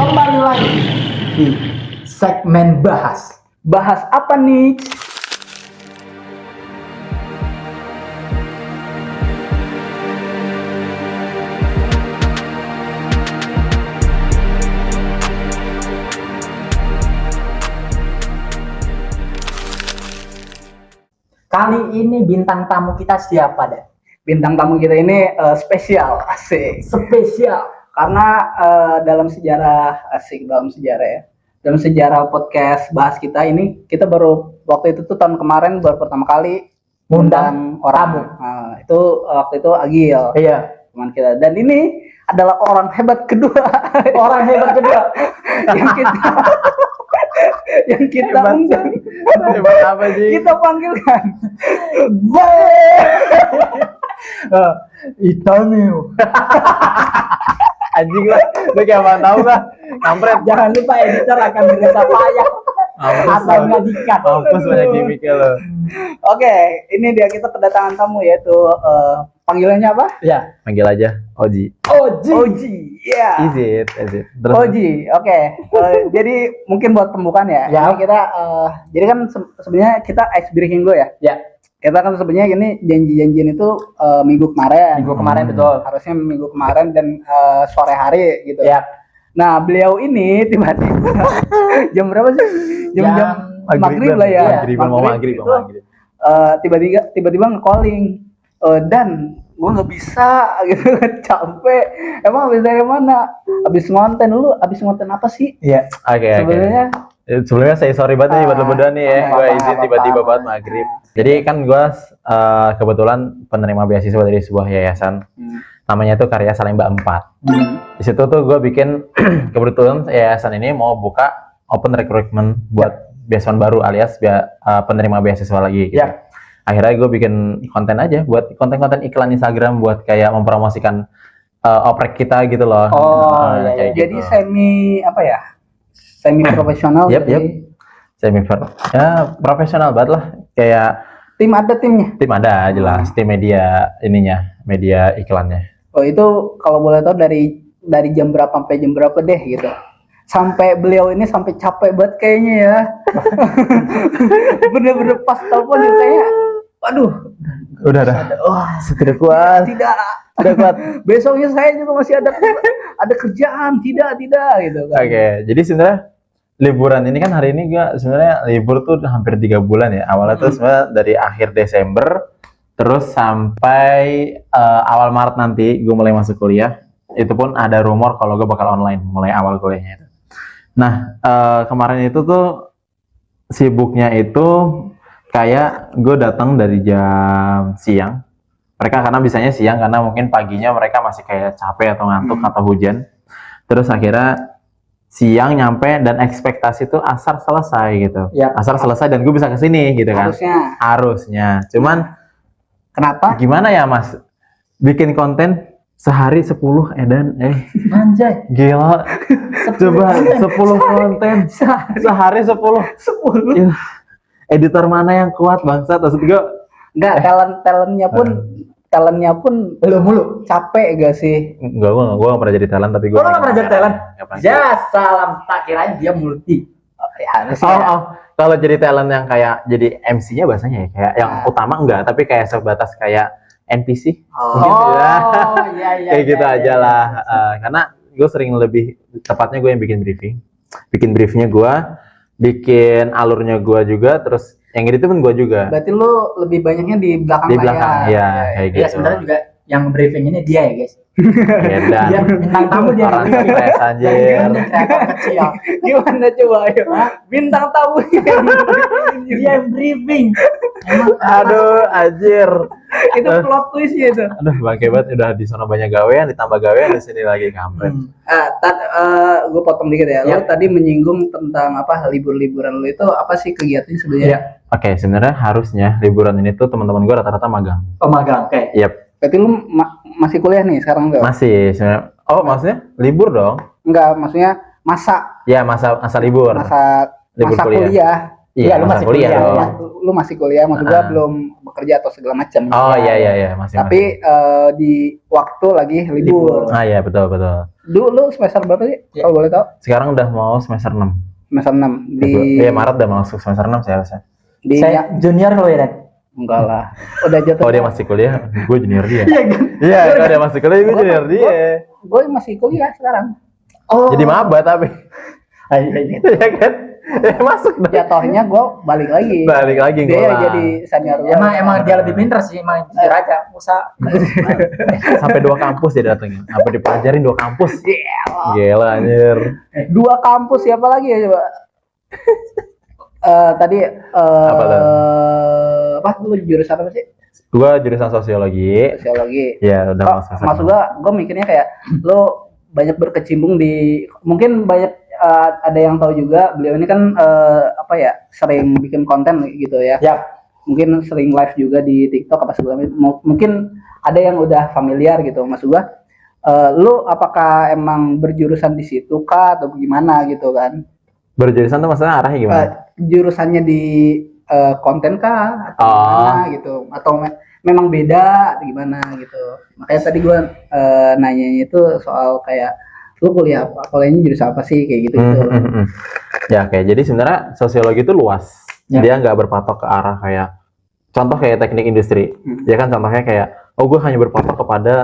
Kembali lagi di segmen bahas. Bahas apa nih? Kali ini bintang tamu kita siapa deh? Bintang tamu kita ini spesial, asik. Spesial. Karena dalam sejarah ya. Dalam sejarah podcast bahas kita ini, kita baru waktu itu tuh tahun kemarin baru pertama kali Ngundang orang. Nah, itu waktu itu Agil, Iya. teman kita. Dan ini adalah orang hebat kedua Orang hebat kedua. yang kita yang kita Hebat. undang. Hebat apa sih? Kita panggilkan. Itamio. Anjing lah, lu kayak apa tahu lah. Kampret. Jangan lupa editor akan dirasa payah Mampus atau lo. nggak dikat. Mampus banyak gimmicknya lo. Oke, ini dia kita kedatangan tamu yaitu panggilannya apa? Ya. Panggil aja Oji. Oji, ya. Is it? Terus Oji, oke. Jadi mungkin buat pembukaan ya. Ya. Ini kita, jadi kan sebenarnya kita ice breaking dulu ya. Ya. Kita kan sebenarnya ini janjian itu minggu kemarin. Minggu kemarin betul. Harusnya minggu kemarin dan sore hari gitu. Ya. Nah beliau ini tiba-tiba jam berapa sih? Jam maghrib lah ya. Maghrib. Itu, tiba-tiba nge-calling dan gue nggak bisa gitu, capek. Emang habis dari mana? Habis ngonten dulu. Habis ngonten apa sih? Iya. Oke. Sebenarnya Sebelumnya saya sorry banget nih buat lo berdua nih ya. Gue izin apa-apa. tiba-tiba banget maghrib. Jadi kan gue kebetulan penerima beasiswa dari sebuah yayasan. Namanya tuh Karya Salemba 4. Di situ tuh gue bikin kebetulan yayasan ini mau buka open recruitment buat beasiswa baru alias penerima beasiswa lagi. Gitu. Ya. Akhirnya gue bikin konten aja buat konten-konten iklan Instagram buat kayak mempromosikan oprek kita gitu loh. iya. Jadi semi profesional. Yep. Ya profesional banget lah. Kayak Tim ada. jelas tim media media iklannya. Oh itu kalau boleh tahu dari jam berapa sampai jam berapa deh gitu. Sampai beliau ini sampai capek banget kayaknya ya. Bener-bener pas telepon kayaknya. Waduh. Udah. Tidak kuat. Tidak. Tidak kuat. Besoknya saya juga masih ada kerjaan. Tidak gitu kan. Oke, jadi sebenarnya liburan ini kan hari ini gua sebenarnya libur tuh hampir 3 bulan ya. Awalnya tuh sebenarnya dari akhir Desember terus sampai awal Maret nanti gue mulai masuk kuliah. Itu pun ada rumor kalau gue bakal online mulai awal kuliahnya itu. Nah, kemarin itu tuh sibuknya itu kayak gue datang dari jam siang. Mereka karena bisanya siang karena mungkin paginya mereka masih kayak capek atau ngantuk atau hujan. Terus akhirnya siang nyampe dan ekspektasi tuh asar selesai gitu. Ya. Asar selesai dan gue bisa kesini gitu kan. Harusnya. Cuman Kenapa? gimana ya Mas? Bikin konten sehari 10 edan Anjay. gila. Coba 10 konten sehari 10. Ya, editor mana yang kuat bangsat? Maksud gue Enggak, talentnya pun Belum mulu. capek gak sih? gue gak pernah jadi talent tapi gue Lo nggak pernah jadi talent? Nggak pernah. Ya salam, tak kirain dia multi. Kalau jadi talent yang kayak jadi MC-nya bahasanya ya kayak yang utama enggak tapi kayak sebatas kayak NPC mungkin ya. Iya. Kayak gitu aja lah. Karena gue sering lebih tepatnya gue yang bikin briefnya gue, bikin alurnya gue juga, terus yang itu pun gue juga. Berarti lu lebih banyaknya di belakang Di belakang, ya kayak Iya gitu. sebenarnya juga yang briefing ini dia ya guys. Edan. Dia bintang tamu dia. Orang yang briefing. stres anjir. Ini kreator kecil. Gimana coba ayo? Bintang tamu Dia yang briefing. Emang Aduh anjir. itu plot twist ya itu. Aduh bangke banget udah di sana banyak gawean ditambah gawean di sini lagi kampret. Gue potong dikit ya. Ya. Lo tadi menyinggung tentang apa libur-liburan lo itu apa sih kegiatannya sebenarnya? Iya. Oke, sebenarnya harusnya liburan ini tuh teman-teman gue rata-rata magang. Pemagang, oke. Yap, Berarti lu masih kuliah nih sekarang enggak? masih sebenarnya. Oh, maksudnya libur dong? Enggak, maksudnya masa Ya, masa libur. masa Libur masa kuliah. kuliah. Iya, lu masa masih kuliah kuliah, dong. ya. Lu masih kuliah, maksud gua Ah. belum bekerja atau segala macam. Oh iya masih. Tapi di waktu lagi libur. Ah iya betul. Dulu lu semester berapa sih? Ya. Kalau boleh tahu? Sekarang udah mau semester 6. Semester 6 Iya Maret udah masuk semester 6 saya rasa. di Saya junior lo ya, Dan? enggak lah. Udah jatuh. Oh dia masih kuliah, gue junior dia. Iya kan? Iya, kalau dia masih kuliah, gue Gua- junior dia. Gue masih kuliah sekarang. Oh. Jadi maba tapi, Ah, iya. ya kan? Masuk dong. Jatuhnya gue balik lagi. Balik lagi Dia ngulang. jadi senior gua. Emang dia lebih pintar sih, emang jujur aja. Musa. Sampai 2 kampus dia datengin. Apa dipelajarin 2 kampus? Gila. Gila anjir. 2 kampus siapa lagi ya coba? Tadi Apa tuh? apa lu jurusan apa sih? Gua jurusan sosiologi. Sosiologi. Ya udah Oh, masuk. maksud gue mikirnya kayak lo banyak berkecimpung di, mungkin banyak ada yang tahu juga beliau ini kan apa ya, sering bikin konten gitu ya. Yap. Mungkin sering live juga di TikTok apa segala macam. Mungkin ada yang udah familiar gitu. Maksud gue lo apakah emang berjurusan di situ kah atau gimana gitu kan? Berjurusan tuh maksudnya arahnya gimana? Jurusannya di konten kah atau Oh. gimana gitu, atau memang beda atau gimana gitu. Makanya tadi gue nanyanya itu soal kayak lu kuliah apa, kuliahnya jurusan apa sih kayak gitu gitu. Ya oke, jadi sebenarnya sosiologi itu luas. Ya. Dia nggak berpatok ke arah kayak contoh kayak teknik industri. Ya kan contohnya kayak gue hanya berpatok kepada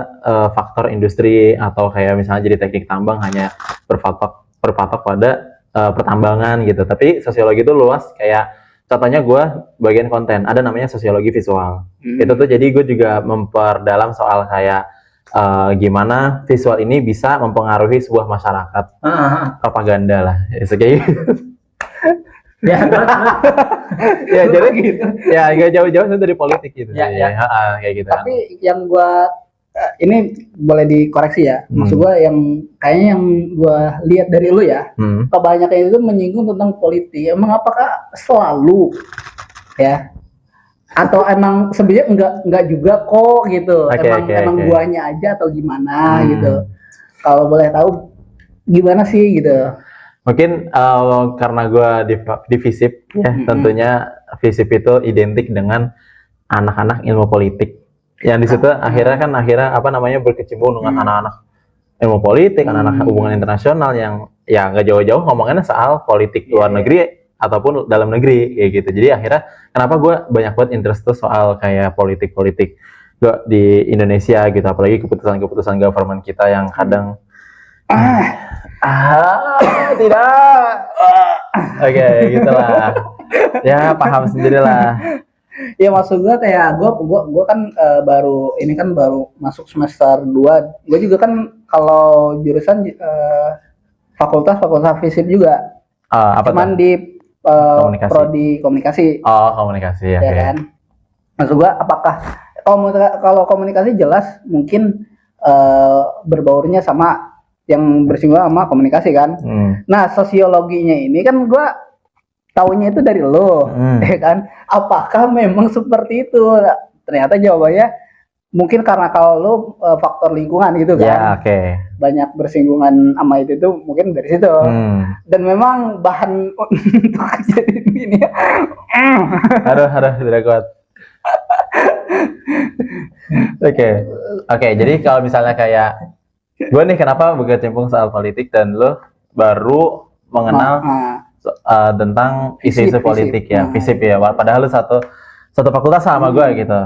faktor industri, atau kayak misalnya jadi teknik tambang hanya berpatok pada pertambangan gitu. Tapi sosiologi itu luas, kayak contohnya gue bagian konten, ada namanya sosiologi visual. Itu tuh jadi gue juga memperdalam soal kayak gimana visual ini bisa mempengaruhi sebuah masyarakat, propaganda lah, kayak gitu. Ya, Ya jadi ya gak jauh-jauh dari politik gitu. Ya, ya. Kayak gitu. Tapi yang gua ini boleh dikoreksi ya. Maksud gua yang kayaknya yang gua lihat dari lu ya, kebanyakan itu menyinggung tentang politik. Emang apakah selalu ya? Atau emang sebenarnya enggak juga kok gitu. Oke, emang oke. guanya aja atau gimana gitu. Kalau boleh tahu gimana sih gitu. Mungkin karena gue di FISIP ya, tentunya FISIP itu identik dengan anak-anak ilmu politik. Yang di situ akhirnya apa namanya berkecimpung dengan anak-anak ilmu politik, anak-anak hubungan internasional yang ya nggak jauh-jauh ngomongannya soal politik luar negeri ataupun dalam negeri kayak gitu. Jadi akhirnya kenapa gue banyak banget interest tuh soal kayak politik-politik gue di Indonesia gitu, apalagi keputusan-keputusan government kita yang kadang tidak. Oke, gitulah. Ya, paham sendirilah. Ya maksud gue kayak gue kan baru masuk semester 2. Gue juga kan kalau jurusan fakultas FISIP juga. Apa Cuman tuh? di Komunikasi. prodi komunikasi Oh, komunikasi ya. ya kan. Maksud gue apakah kalau komunikasi jelas mungkin berbaurnya sama yang bersinggungan sama komunikasi kan. Nah, sosiologinya ini kan gue taunya itu dari lo, ya kan? Apakah memang seperti itu? Ternyata jawabannya mungkin karena kalau lo faktor lingkungan gitu kan. Ya, oke. Banyak bersinggungan sama itu tuh mungkin dari situ. Dan memang bahan untuk kejadian ini. Aduh, tidak kuat. Oke, jadi kalau misalnya kayak gue nih kenapa berkecimpung soal politik dan lo baru mengenal tentang isu-isu politik ya, FISIP ya. Padahal lu satu fakultas sama gue gitu.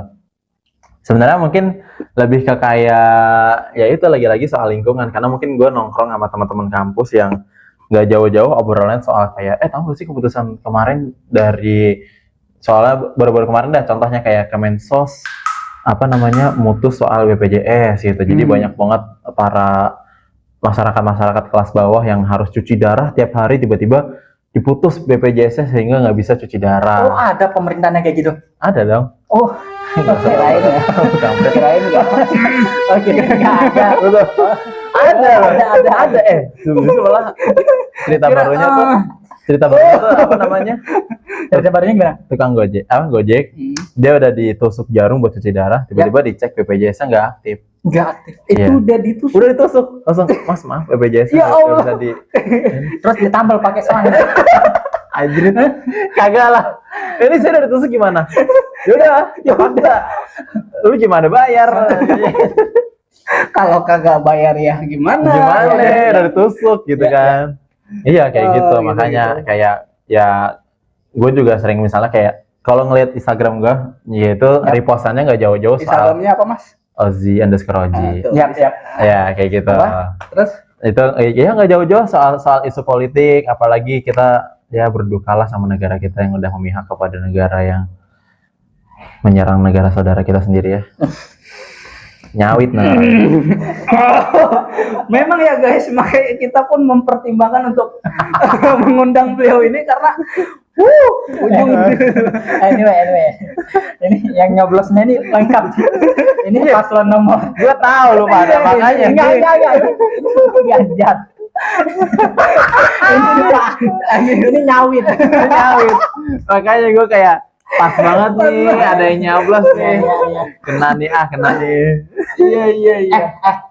Sebenarnya mungkin lebih ke kayak ya itu lagi-lagi soal lingkungan, karena mungkin gue nongkrong sama teman-teman kampus yang nggak jauh-jauh obrolan soal kayak tahu gak sih keputusan kemarin dari soalnya baru-baru kemarin dah, contohnya kayak Kemensos apa namanya mutus soal BPJS gitu. Jadi banyak banget para masyarakat kelas bawah yang harus cuci darah tiap hari, tiba-tiba diputus BPJS-nya sehingga nggak bisa cuci darah. Oh, ada pemerintahnya kayak gitu. Ada dong. Oh, kirain ya. Kirain enggak. Oke, enggak ada. Betul. Ada. Justru malah cerita barunya tuh apa namanya? Cerita barunya gimana? Tukang Gojek. Dia udah ditusuk jarum buat cuci darah, tiba-tiba dicek BPJS-nya nggak aktif. Nggak aktif. Itu udah ditusuk. Udah ditusuk. Langsung, Mas maaf BPJS-nya Ya nggak Allah. bisa di. Terus ditambal pakai selang. Anjir, kagak lah. Ini saya udah ditusuk gimana? Yaudah, ya udah. Lu gimana bayar? Kalau kagak bayar ya gimana? Gimana? Ya, Udah ditusuk gitu Ya, kan? Iya kayak Oh, gitu. gitu, Makanya gitu. kayak ya gue juga sering misalnya kayak kalau ngeliat Instagram gue, yaitu repostannya nggak jauh-jauh soal Instagramnya apa mas? Ozi_Oji. Tuh, Yap, bisa. yap. Ya kayak gitu. Apa? Terus Itu ya nggak jauh-jauh soal isu politik, apalagi kita ya berdukalah sama negara kita yang udah memihak kepada negara yang menyerang negara saudara kita sendiri ya. Nyawit nah. memang ya guys, makanya kita pun mempertimbangkan untuk mengundang beliau ini karena ujung Anyway. Ini yang nyoblosnya ini lengkap. Ini paslon nomor. Gue tahu lu pada makanya. Enggak. Ini ganjat. Ini nyawit. Nyawit. Makanya gue kayak pas banget nih ada yang nyablas nih. Iya. Kena nih. iya.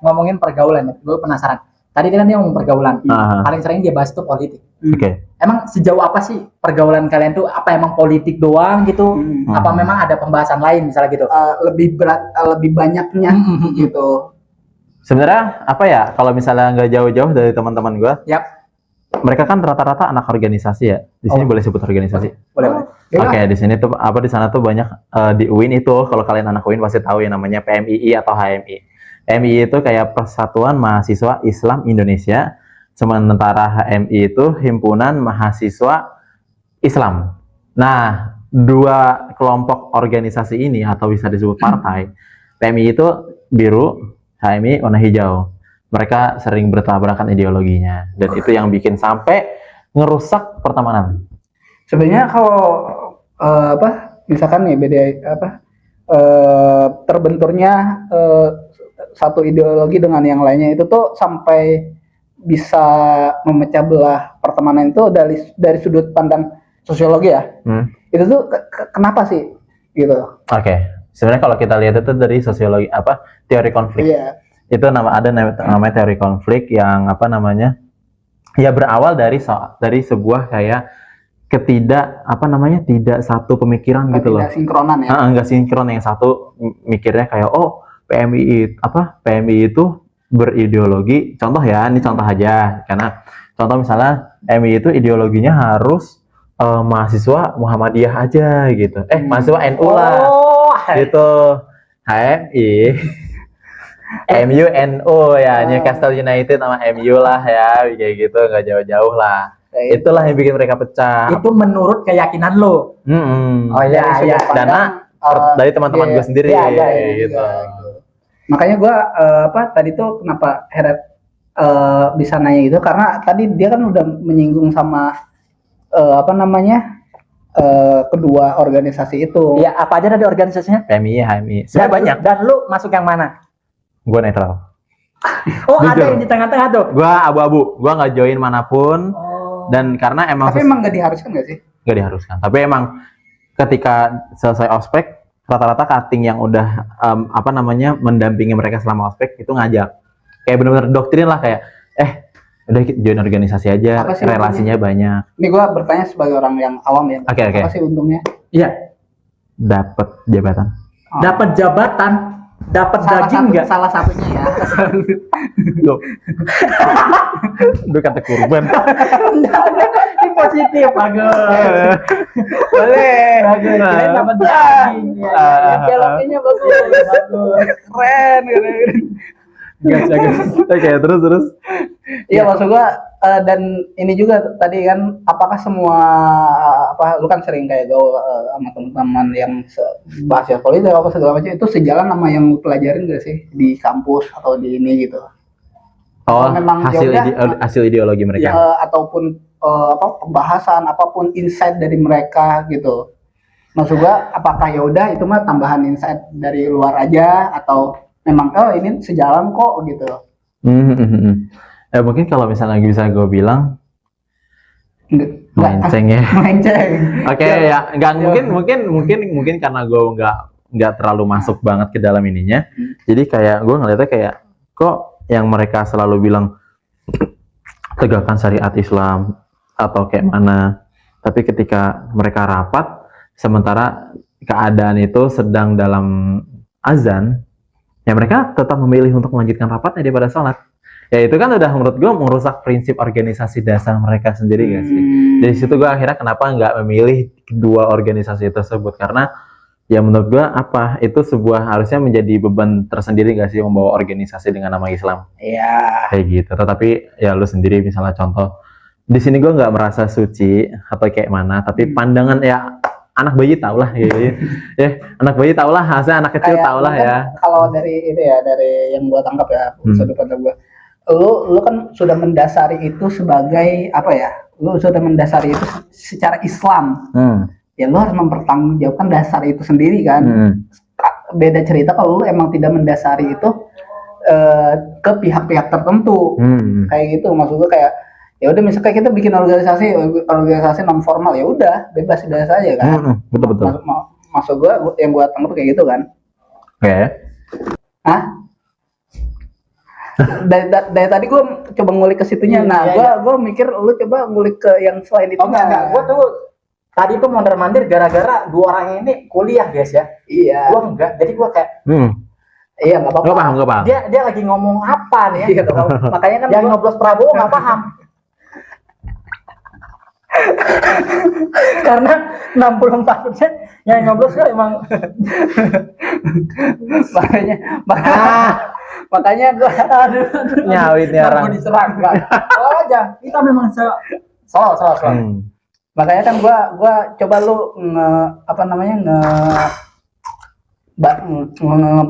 Ngomongin pergaulan ya. Gue penasaran. Tadi kan dia ngomong pergaulan. Aha. Paling sering dia bahas tuh politik. Oke. Emang sejauh apa sih pergaulan kalian tuh? Apa emang politik doang gitu? Apa memang ada pembahasan lain misalnya gitu? Lebih berat, lebih banyaknya gitu. Sebenarnya apa ya? Kalau misalnya nggak jauh-jauh dari teman-teman gue, Yap. mereka kan rata-rata anak organisasi ya. Di sini boleh sebut organisasi. Boleh. Oke, di sini tuh di sana tuh banyak di UIN itu kalau kalian anak UIN pasti tahu yang namanya PMII atau HMI. PMII itu kayak Persatuan Mahasiswa Islam Indonesia, sementara HMI itu Himpunan Mahasiswa Islam. Nah, dua kelompok organisasi ini atau bisa disebut partai, PMII itu biru, HMI warna hijau. Mereka sering bertabrakan ideologinya dan itu yang bikin sampai ngerusak pertemanan. Sebenarnya kalau misalkan nih beda terbenturnya satu ideologi dengan yang lainnya itu tuh sampai bisa memecah belah pertemanan itu dari sudut pandang sosiologi ya. Itu tuh kenapa sih gitu? Oke. Sebenarnya kalau kita lihat itu dari sosiologi teori konflik. Iya. Itu namanya teori konflik yang ya berawal dari sebuah kayak tidak satu pemikiran gitu loh. Tidak sinkronan ya. Enggak sinkron, yang satu mikirnya kayak PMI itu berideologi. Contoh ya, ini contoh aja karena contoh misalnya PMI itu ideologinya harus mahasiswa Muhammadiyah aja gitu. Mahasiswa NU lah. Gitu. HMI MU NU ya, Newcastle United sama MU lah ya, kayak gitu, nggak jauh-jauh lah. Itulah yang bikin mereka pecah. Itu menurut keyakinan lo. Oh iya. Dana dari teman-teman gue sendiri gitu. Makanya gue tadi tuh kenapa bisa nanya gitu, karena tadi dia kan udah menyinggung sama kedua organisasi itu. Iya, apa aja dari organisasinya? PMI, HMI. Sebenarnya banyak. Dan lu masuk yang mana? Gue netral. Oh, Jujur. ada yang di tengah-tengah tuh. Gue abu-abu. Gue nggak join manapun. Dan karena Tapi emang nggak diharuskan nggak sih? Nggak diharuskan. Tapi emang ketika selesai ospek, rata-rata cutting yang udah mendampingi mereka selama ospek itu ngajak. Kayak benar-benar doktrin lah, kayak udah join organisasi aja, relasinya banyak. Ini gue bertanya sebagai orang yang awam ya. Oke. Apa sih untungnya? Iya. Dapat jabatan. Dapat jabatan, dapat daging nggak? Salah satunya ya. Loh. Udah kata kurban. Ini positif, bagus. Boleh. Bagus. Kirain dapat daging. Dialognya bagus. Keren. Gas. Oke, terus. Iya, maksud gua dan ini juga tadi kan, apakah semua lu kan sering kayak gaul sama teman-teman yang bahas ya politik apa segala macam, itu sejalan sama yang lu pelajarin gak sih di kampus atau di ini gitu? Memang hasil ideologi mereka. Ataupun pembahasan apapun, insight dari mereka gitu. Maksud gua apakah ya udah itu mah tambahan insight dari luar aja, atau memang ini sejalan kok gitu. Mungkin kalau misalnya bisa gue bilang melenceng ya. Oke, ya nggak mungkin karena gue nggak terlalu masuk banget ke dalam ininya. Jadi kayak gue ngeliatnya kayak kok yang mereka selalu bilang tegakkan syariat Islam atau kayak mana, Tapi ketika mereka rapat, sementara keadaan itu sedang dalam azan, ya mereka tetap memilih untuk melanjutkan rapatnya daripada sholat. Ya itu kan udah menurut gue merusak prinsip organisasi dasar mereka sendiri gak sih? Dari situ gue akhirnya kenapa nggak memilih kedua organisasi tersebut, karena ya menurut gue itu sebuah harusnya menjadi beban tersendiri gak sih membawa organisasi dengan nama Islam. Iya. Kayak gitu. Tetapi ya lu sendiri misalnya contoh, di sini gue nggak merasa suci atau kayak mana, tapi pandangan ya anak bayi tau lah ya, anak bayi tau lah, hasilnya anak kecil tau lah ya. Kalau dari itu ya, dari yang gua tangkap ya, sudut pandang gua, lu kan sudah mendasari itu sebagai apa ya, lu sudah mendasari itu secara Islam, ya lu harus mempertanggungjawabkan dasar itu sendiri kan. Beda cerita kalau lu emang tidak mendasari itu ke pihak-pihak tertentu, kayak gitu. Maksud gua kayak ya udah misalnya kita bikin organisasi non formal, ya udah bebas saja kan. Betul. Maksud gua yang gua tangkap kayak gitu kan. Oke. Hah? Dari tadi gua coba ngulik ke situnya. Gua mikir lu coba ngulik ke yang selain itu. Enggak. Gua tuh tadi tuh mondar-mandir gara-gara dua orang ini kuliah guys ya. Iya. Gua enggak. Jadi gua kayak iya, nggak apa-apa. Nggak paham. Dia lagi ngomong apa nih ya? Iya, makanya kan yang nyoblos Prabowo nggak paham. Karena 64% yang nyoblos kan emang makanya gua Nyawit nih orang. Gua diserang enggak. Oh aja, kita memang salah. Makanya kan gua coba lu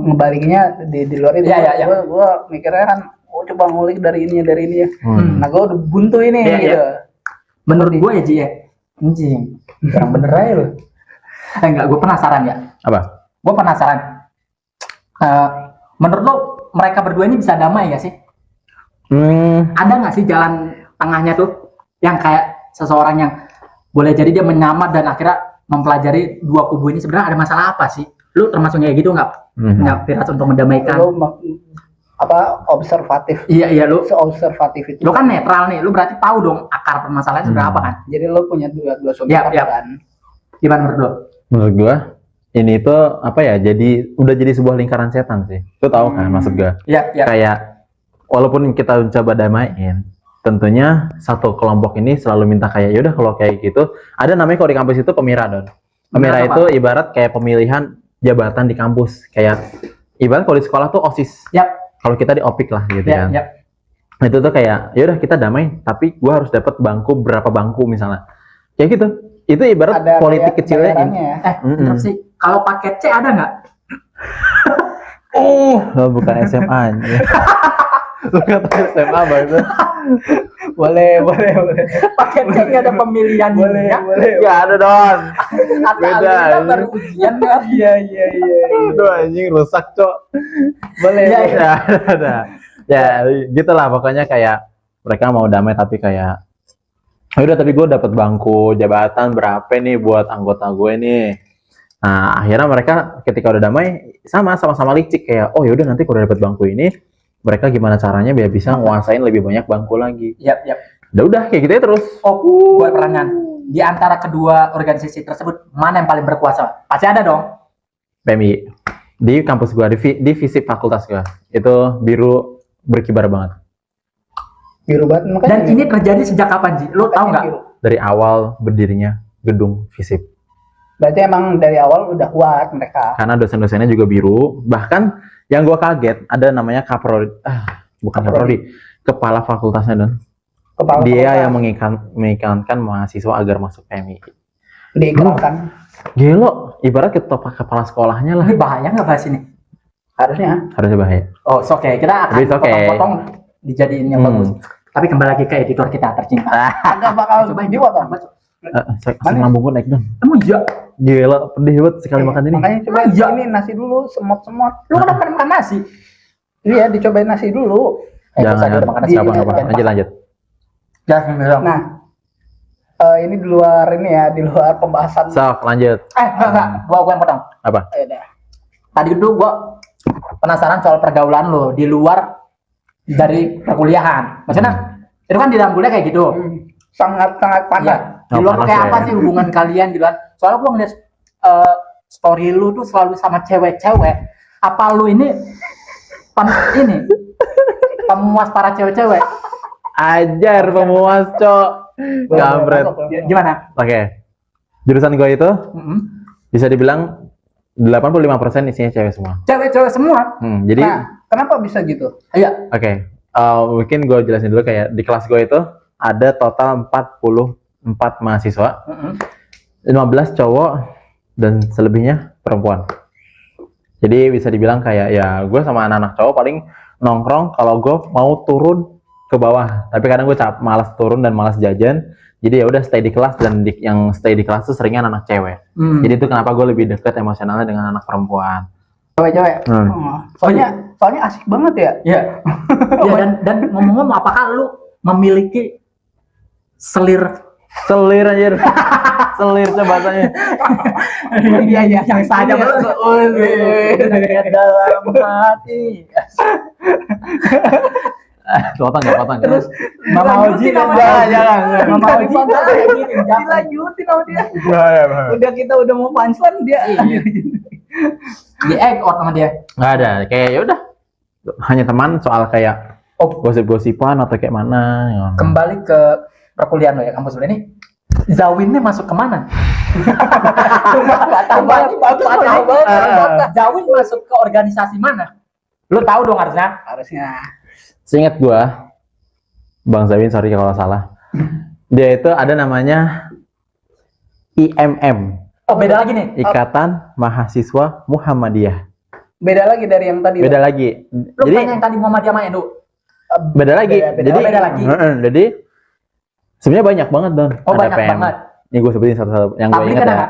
ngebalikinnya di luar itu. Iya. Gua mikirnya kan coba ngulik dari ini ya. Nah, gua udah buntu ini gitu. Menurut gue ya Ji ya, anjing, yang bener aja lu. Enggak, gue penasaran ya. Apa? Gue penasaran. Menurut lo mereka berdua ini bisa damai gak sih? Ada nggak sih jalan tengahnya tuh, yang kayak seseorang yang boleh jadi dia menyamar dan akhirnya mempelajari dua kubu ini sebenarnya ada masalah apa sih? Lu termasuk kayak gitu nggak? Nggak Firas untuk mendamaikan? Observatif. Iya lu Seobservatif itu. Lu kan netral nih, lu berarti tahu dong akar permasalahannya sebenarnya apa kan? Jadi lu punya dua sudut Iya. kan. Gimana menurut lo? Menurut gua ini tuh udah jadi sebuah lingkaran setan sih. Lu tahu kan maksud gua? Iya. Kayak walaupun kita coba damaiin, tentunya satu kelompok ini selalu minta kayak yaudah kalau kayak gitu, ada namanya kalau di kampus itu pemira Don. Pemira itu ibarat kayak pemilihan jabatan di kampus, kayak ibarat kalau di sekolah tuh OSIS. Yap. Kalau kita di OPIK lah gitu kan. Yap. Itu tuh kayak yaudah kita damai, tapi gua harus dapat berapa bangku misalnya. Kayak gitu. Itu ibarat ada politik kecilnya. Terus sih kalau paket C ada nggak? Lo bukan SMA aja. Lo kata SMA banget. Boleh. Paket C nggak ada pemilihan. Boleh. Nggak ada Don. Beda. Baru ujian kan? Iya. Aduh anjing rusak cok. Boleh. Ya ada. Ya gitulah pokoknya kayak mereka mau damai tapi kayak udah tapi gue dapat bangku jabatan berapa nih buat anggota gue nih. Nah akhirnya mereka ketika udah damai sama-sama licik kayak oh yaudah nanti kalau dapat bangku ini mereka gimana caranya biar bisa nguasain lebih banyak bangku lagi. Yap. Udah kayak gitu ya terus. Buat pertanyaan di antara kedua organisasi tersebut mana yang paling berkuasa? Pasti ada dong. PMI di kampus gua di FISIP fakultas gua itu biru berkibar banget. Biru banget. Dan ini terjadi sejak kapan Ji? Lo tahu nggak? Dari awal berdirinya gedung FISIP. Berarti emang dari awal udah kuat mereka. Karena dosen-dosennya juga biru. Bahkan yang gua kaget ada namanya Kaprodi. Bukan Kaprodi. Kepala fakultasnya Don. Dia yang mengikankan mahasiswa agar masuk PMI. Diikrarkan. Gelo, ibarat ketua kepala sekolahnya lah. Ini bahaya nggak bahas ini? Harusnya bahaya. Oh, oke. Kita akan potong-potong dijadiin yang bagus. Tapi kembali lagi ke editor kita tercinta. agak bakal dipotong. Asam lambung gua naik Don. Emang iya? Gila, pedih banget sekali makan ini. Makanya coba ini nasi dulu, semot-semot. Lu kenapa makan nasi? Iya, dicobain nasi dulu. Jangan, makan nggak apa-apa. Lanjut. Jangan. Ini di luar pembahasan. Sok, lanjut. Enggak. Gua yang potong. Apa? Tadi dulu gua penasaran soal pergaulan lo di luar dari perkuliahan. Maksudnya itu kan di dalam kuliah kayak gitu. sangat padat. Di luar panas kayak ya. apa sih hubungan kalian gitu kan? Soalnya gua ngeliat story lu tuh selalu sama cewek-cewek. Apa lu ini pemuas para cewek-cewek? Ajar pemuas, Cok. Kampret. Gimana? Oke. Jurusan gue itu Mm-mm. bisa dibilang 85% isinya cewek semua. Cewek-cewek semua. Jadi Nah, kenapa bisa gitu? Iya. oke. Mungkin gue jelasin dulu kayak di kelas gue itu ada total 44 mahasiswa, Mm-mm. 15 cowok dan selebihnya perempuan. Jadi bisa dibilang kayak ya gue sama anak-anak cowok paling nongkrong kalau gue mau turun ke bawah. Tapi kadang gue malas turun dan malas jajan. Jadi ya udah stay di kelas dan yang stay di kelas tuh seringnya anak cewek. Jadi itu kenapa gue lebih dekat emosionalnya dengan anak perempuan. Cewek-cewek. Soalnya asik banget ya. Iya. Ya, dan ngomong-ngomong, apakah lu memiliki selir Anjir. Selir bahasanya. Iya, yang saja dalam hati. Potong. Terus Mama Oji jangan. Mama Oji Dilanjutin sama dia. Bahaya. Udah kita udah mau punchline dia. di egg out sama dia. Nggak ada, kayak ya udah hanya teman soal kayak gosip-gosipan atau kayak mana. Kembali ke perkuliahan lo ya, kampus lo ini. Zawinnya masuk kemana? Zawin masuk ke organisasi mana? Lu tahu dong harusnya. Seingat gua, Bang Zawin, sorry kalau salah. Dia itu ada namanya IMM. Oh, beda lagi nih. Ikatan Mahasiswa Muhammadiyah. Beda lagi dari yang tadi. Beda lagi. Lu Jadi kan yang tadi Muhammadiyah sama Endo. beda lagi. Beda lagi. Jadi sebenarnya banyak banget Don. Oh, Ada banyak PM. banget. Ini gue sebutin satu-satu yang gue Tapi ingat ya.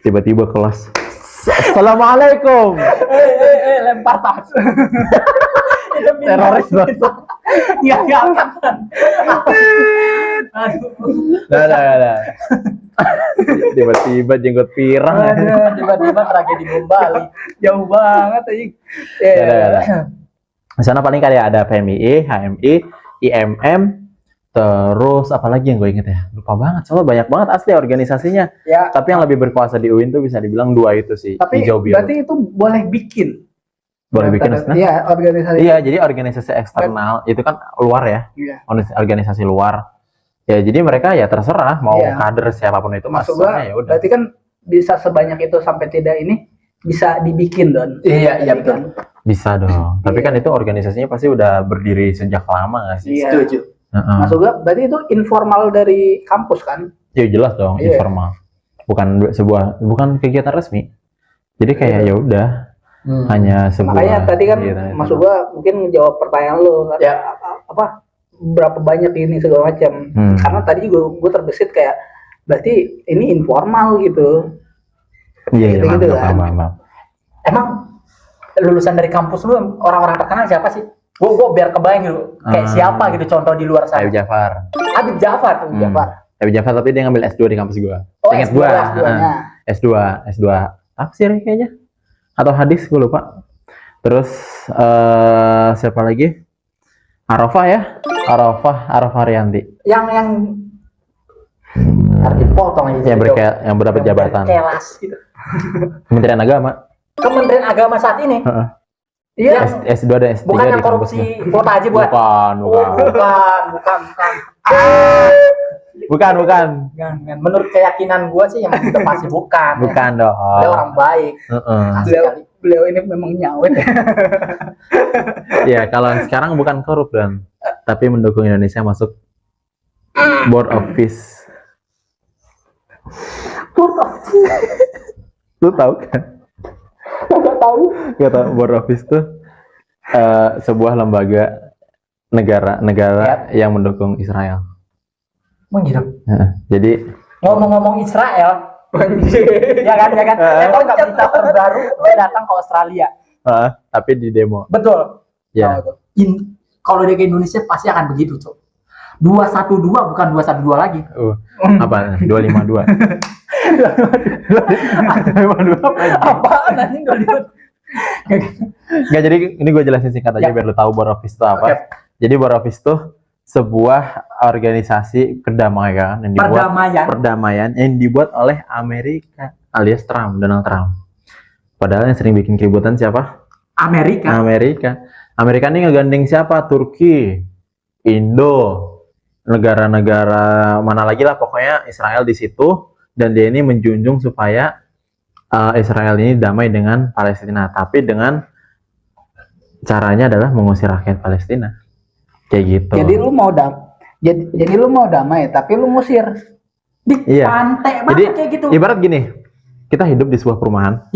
Tiba-tiba kelas. Assalamualaikum. Lempar tas. Teroris banget. Enggak. Nah. Tiba-tiba jenggot pirang. Tiba-tiba tragedi bom Bali. Jauh banget aja. Di sana paling kayak ada PMII, HMI, IMM, terus apa lagi yang gue inget ya? Lupa banget, soalnya banyak banget asli organisasinya. Ya. Tapi yang lebih berkuasa di UIN tuh bisa dibilang dua itu sih, Tapi hijau biru. berarti itu boleh bikin. Boleh bikin maksudnya? Iya, organisasi. Iya, jadi organisasi eksternal itu kan luar ya, Iya. organisasi luar. Ya jadi mereka ya terserah mau Iya. kader siapapun itu Maksud gua, masuknya ya udah. berarti kan bisa sebanyak itu sampai tidak ini bisa dibikin Don. Iya, betul. Bisa dong. Tapi kan itu organisasinya pasti udah berdiri sejak lama nggak sih? Iya. Setuju. Maksud gua berarti itu informal dari kampus kan? Ya jelas dong, Iya. informal. Bukan kegiatan resmi. Jadi kayak ya udah hanya sebuah. Makanya tadi kan kegiatan itu. maksud gua mungkin ngejawab pertanyaan lo kan Ya. apa berapa banyak ini segala macam. Karena tadi gua terbesit kayak berarti ini informal gitu. Iya, gitu mantap, kan. mantap. Emang lulusan dari kampus lu orang-orang terkenal siapa sih? Gue biar kebayang gitu. Kayak siapa gitu contoh di luar sana? Habib Jafar. Habib Jafar. Habib Jafar tapi dia ngambil S2 di kampus gua. Oh, Ingat S2, gua. S2-nya. S2 tafsir kayaknya. Atau hadis gua lupa. Terus siapa lagi? Arafah ya? Arafah Rianti. Yang dipotong aja. Yang berdapat jabatan. Kelas gitu. Kementerian Agama. Kementerian Agama saat ini. Heeh. Iya. S2 dan S3 Bukan di yang korupsi kampusnya. kuota aja buat. Bukan. Bukan. Menurut keyakinan gua sih yang itu pasti bukan. Bukan dong. Dia orang baik. Beliau ini memang nyawet. Ya, kalau yang sekarang bukan korup dan tapi mendukung Indonesia masuk Board of Peace. Lu tahu kan? Enggak tahu. Gak tahu Board of Peace tuh sebuah lembaga negara yang mendukung Israel. Gitu. Jadi Ngomong-ngomong Israel, ya kan? Kalau nggak berita terbaru, dia datang ke Australia. tapi di demo. Betul. Ya. Kalau dia ke Indonesia pasti akan begitu, Cok. 212 bukan 212 lagi. Apa? 252. 252 Apaan anjing 252? Nggak, jadi ini gue jelasin singkat aja Ya. biar lu tahu Board of Peace itu apa. Oke. Jadi Board of Peace itu sebuah organisasi kedamaian yang dibuat perdamaian yang dibuat oleh Amerika alias Donald Trump. Padahal yang sering bikin keributan siapa? Amerika ini ngegandeng siapa? Turki, Indo, negara-negara mana lagi lah, pokoknya Israel di situ, dan dia ini menjunjung supaya Israel ini damai dengan Palestina, tapi dengan caranya adalah mengusir rakyat Palestina. Kayak gitu. Jadi lu mau damai tapi lu ngusir. Pantai banget kayak gitu. Ibarat gini, kita hidup di sebuah perumahan.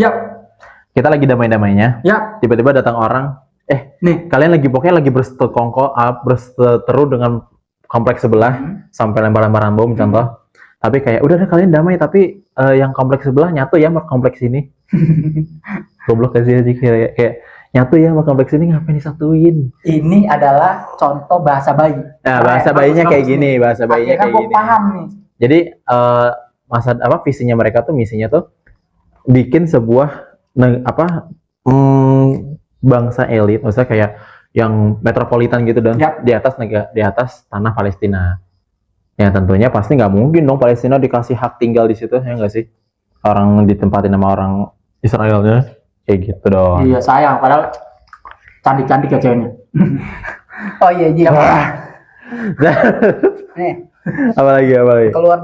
Kita lagi damai-damainya. Tiba-tiba datang orang, nih kalian pokoknya lagi berseteru dengan kompleks sebelah sampai lempar-lemparan bom contoh. Tapi kayak udah deh kalian damai, tapi yang kompleks sebelah nyatu ya sama kompleks ini. Goblok aja kayak nyatu ya sama kompleks ini, ngapain disatuin? Ini adalah contoh bahasa bayi. Nah, bahasa bayinya kayak gini, bahasa bayinya kayak gini. Paham nih. Jadi visinya mereka tuh, misinya tuh bikin sebuah bangsa elit, maksudnya kayak yang metropolitan gitu, dan di atas tanah Palestina. Ya tentunya pasti nggak mungkin dong Palestina dikasih hak tinggal di situ, ya nggak sih? Orang ditempatin sama orang Israelnya, kayak gitu dong. Iya sayang, padahal cantik-cantik ya ceweknya. Oh iya Ji. Nih. Apalagi. Keluar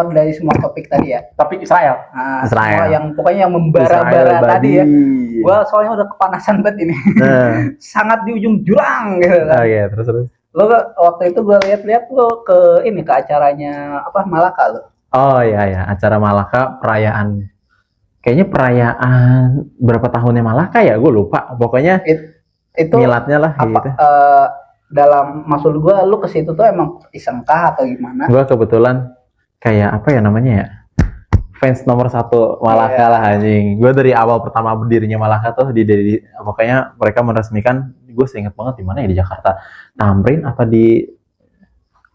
dari semua topik tadi ya. Topik Israel. Nah, Israel. Yang pokoknya yang membara-bara tadi ya. Gua soalnya udah kepanasan banget ini. Sangat di ujung jurang gitu kan. Iya, terus. Lo waktu itu gue lihat lo ke acaranya Malaka lo. Oh iya, acara Malaka, perayaan. Kayaknya perayaan berapa tahunnya Malaka ya, gue lupa. Pokoknya itu miladnya lah gitu. Dalam maksud gue lo ke situ tuh emang isengkah atau gimana? Gue kebetulan kayak fans nomor 1 Malaka lah anjing. Gue dari awal pertama berdirinya Malaka tuh pokoknya mereka meresmikan. Gue seingat banget di mana ya, di Jakarta, Tamrin apa di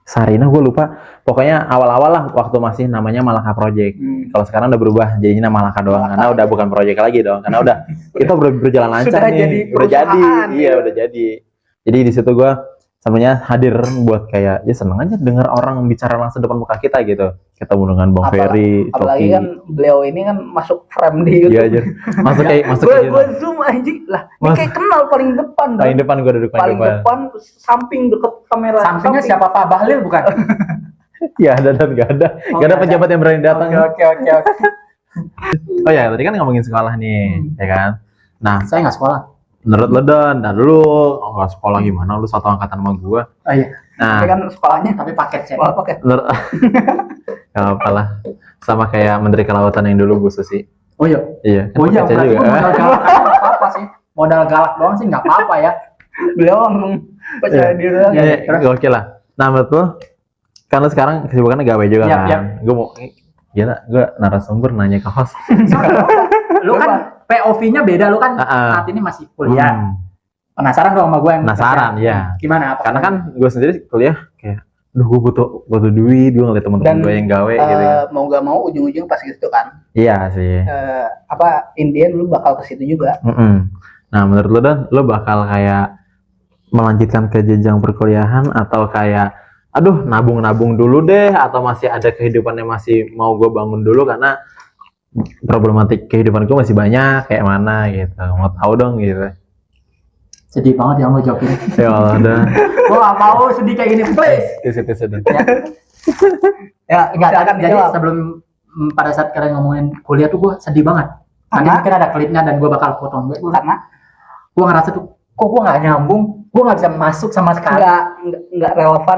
Sarina, gue lupa. Pokoknya awal-awal lah waktu masih namanya Malaka Project. Kalau sekarang udah berubah jadinya nama Malaka doang, karena udah bukan project lagi dong, karena udah kita berjalan lancar nih, udah jadi. Jadi di situ gue sebenarnya hadir buat kayak seneng aja dengar orang bicara langsung depan muka kita gitu. Ketemu dengan Bang Ferry, apalagi kan beliau ini kan masuk frame di YouTube. Iya aja. Masuk gue zoom anjing lah. Ini kayak kenal paling depan. Paling depan gue duduk paling depan, samping deket kamera. Sampingnya siapa, Pak Bahlil bukan? Ya ada dan gak ada. Gak ada pejabat yang berani datang. Oke. Oh ya, tadi kan ngomongin sekolah nih, ya kan? Nah, saya nggak sekolah. Menurut lo Dan dulu nggak sekolah gimana? Lu satu angkatan sama gua. Oh iya. Nah, tapi kan sekolahnya paket sih. Paket. Gak apa-lah. Sama kayak Menteri Kelautan yang dulu Bu Susi. Oh iya. Iya. Berarti juga. Modal galak nggak apa-apa sih. Modal galak doang sih nggak apa-apa ya. Beliau langsung percaya diri aja. Iya, oke lah. Nah, menurut lo, kan lo sekarang kesibukannya gawe juga kan? Gue mau gue narasumber nanya ke host. Lu kan POV-nya beda, lu kan saat ini masih kuliah. Penasaran dong sama gue yang penasaran ya. Gimana? Karena kan gue sendiri kuliah kayak gue butuh duit, gue ngeliat teman-teman gue yang gawe gitu. Mau gak mau ujung-ujung pas gitu kan. Iya sih. Indian lu bakal ke situ juga. Nah, menurut lu Dan, lu bakal kayak melanjutkan ke jenjang perkuliahan atau kayak nabung dulu deh, atau masih ada kehidupan yang masih mau gue bangun dulu karena problematik kehidupan gue masih banyak kayak mana gitu, mau tahu dong gitu. Sedih banget yang lo jawabin. Ya Allah dah. Gue gak mau sedih kayak gini, please. Sedih. Ya enggak kan. Jadi sebelum pada saat kalian ngomongin kuliah tuh gue sedih banget. Nanti mungkin ada klipnya dan gue bakal potong gue karena gue ngerasa tuh kok gue nggak nyambung, gue nggak bisa masuk sama sekali. Nggak relevan,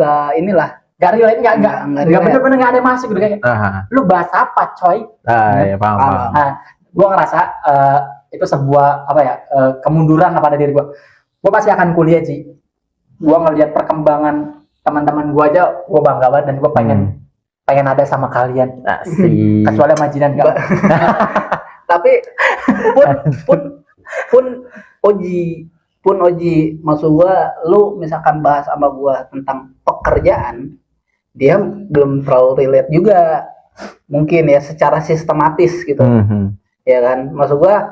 nggak inilah. Gak relate, nggak bener-bener nggak ada masuk gitu kayak. Lu bahas apa, coy? Ya paham. Nah, gue ngerasa itu sebuah kemunduran pada diri gue. Gue pasti akan kuliah sih. Gue ngelihat perkembangan teman-teman gue aja, gue bangga banget dan gue pengen ada sama kalian. Kecuali sama Jinan enggak. Tapi pun Oji, maksud gua lu misalkan bahas sama gua tentang pekerjaan, dia belum terlalu relate juga mungkin ya secara sistematis gitu. Ya kan, maksud gua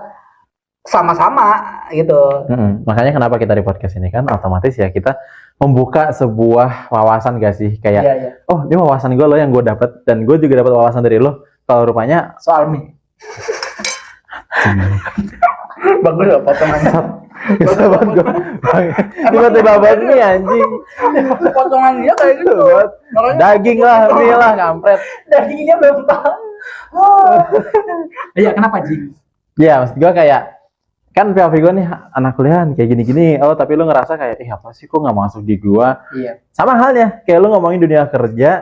sama-sama gitu. Makanya kenapa kita di podcast ini kan otomatis ya kita membuka sebuah wawasan gak sih kayak oh ini wawasan gue loh yang gue dapat dan gue juga dapat wawasan dari lo kalau rupanya soal mie. Bagus ya potongannya. Bisa banget gue. Tiba-tiba banget nih anjing. Potongan dia kayak gitu. Daging lah, mie lah, kampret. Dagingnya belum tahu. Iya, kenapa Ji? Ya, maksud gue kayak kan POV gue nih anak kuliahan kayak gini-gini. Oh, tapi lu ngerasa kayak apa sih kok nggak masuk di gua? Iya. Sama halnya kayak lu ngomongin dunia kerja.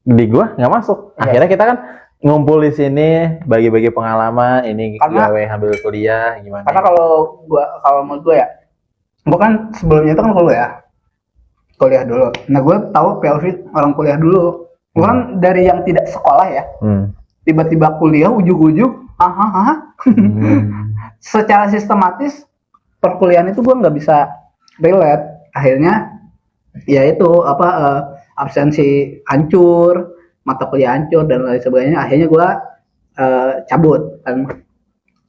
Di gua nggak masuk. Akhirnya kita kan ngumpul di sini bagi-bagi pengalaman ini gawe ambil kuliah gimana. Karena kalau menurut gua ya, gua kan sebelumnya itu kan kuliah dulu. Nah, gua tahu POV orang kuliah dulu. Gua kan dari yang tidak sekolah ya. Tiba-tiba kuliah ujug-ujug secara sistematis perkuliahan itu gue nggak bisa relate. Akhirnya ya itu absensi hancur, mata kuliah hancur dan lain sebagainya. Akhirnya gue cabut kan,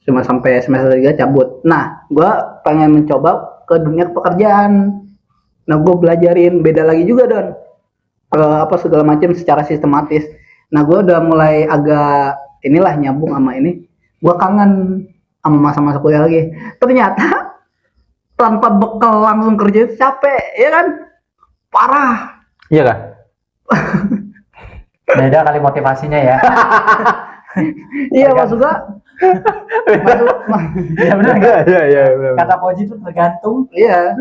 cuma sampai semester 3 cabut. Nah, gue pengen mencoba ke dunia pekerjaan. Nah, gue belajarin beda lagi juga Don, segala macam secara sistematis. Nah, gue udah mulai agak inilah nyambung sama ini. Gue kangen sama masa-masa kuliah lagi. Ternyata tanpa bekal langsung kerja itu capek, ya kan? Parah. Iya kah? Beda kali motivasinya ya. Iya, maksud gua. Ya benar enggak? Iya, benar. Kata Poji itu tergantung. Iya.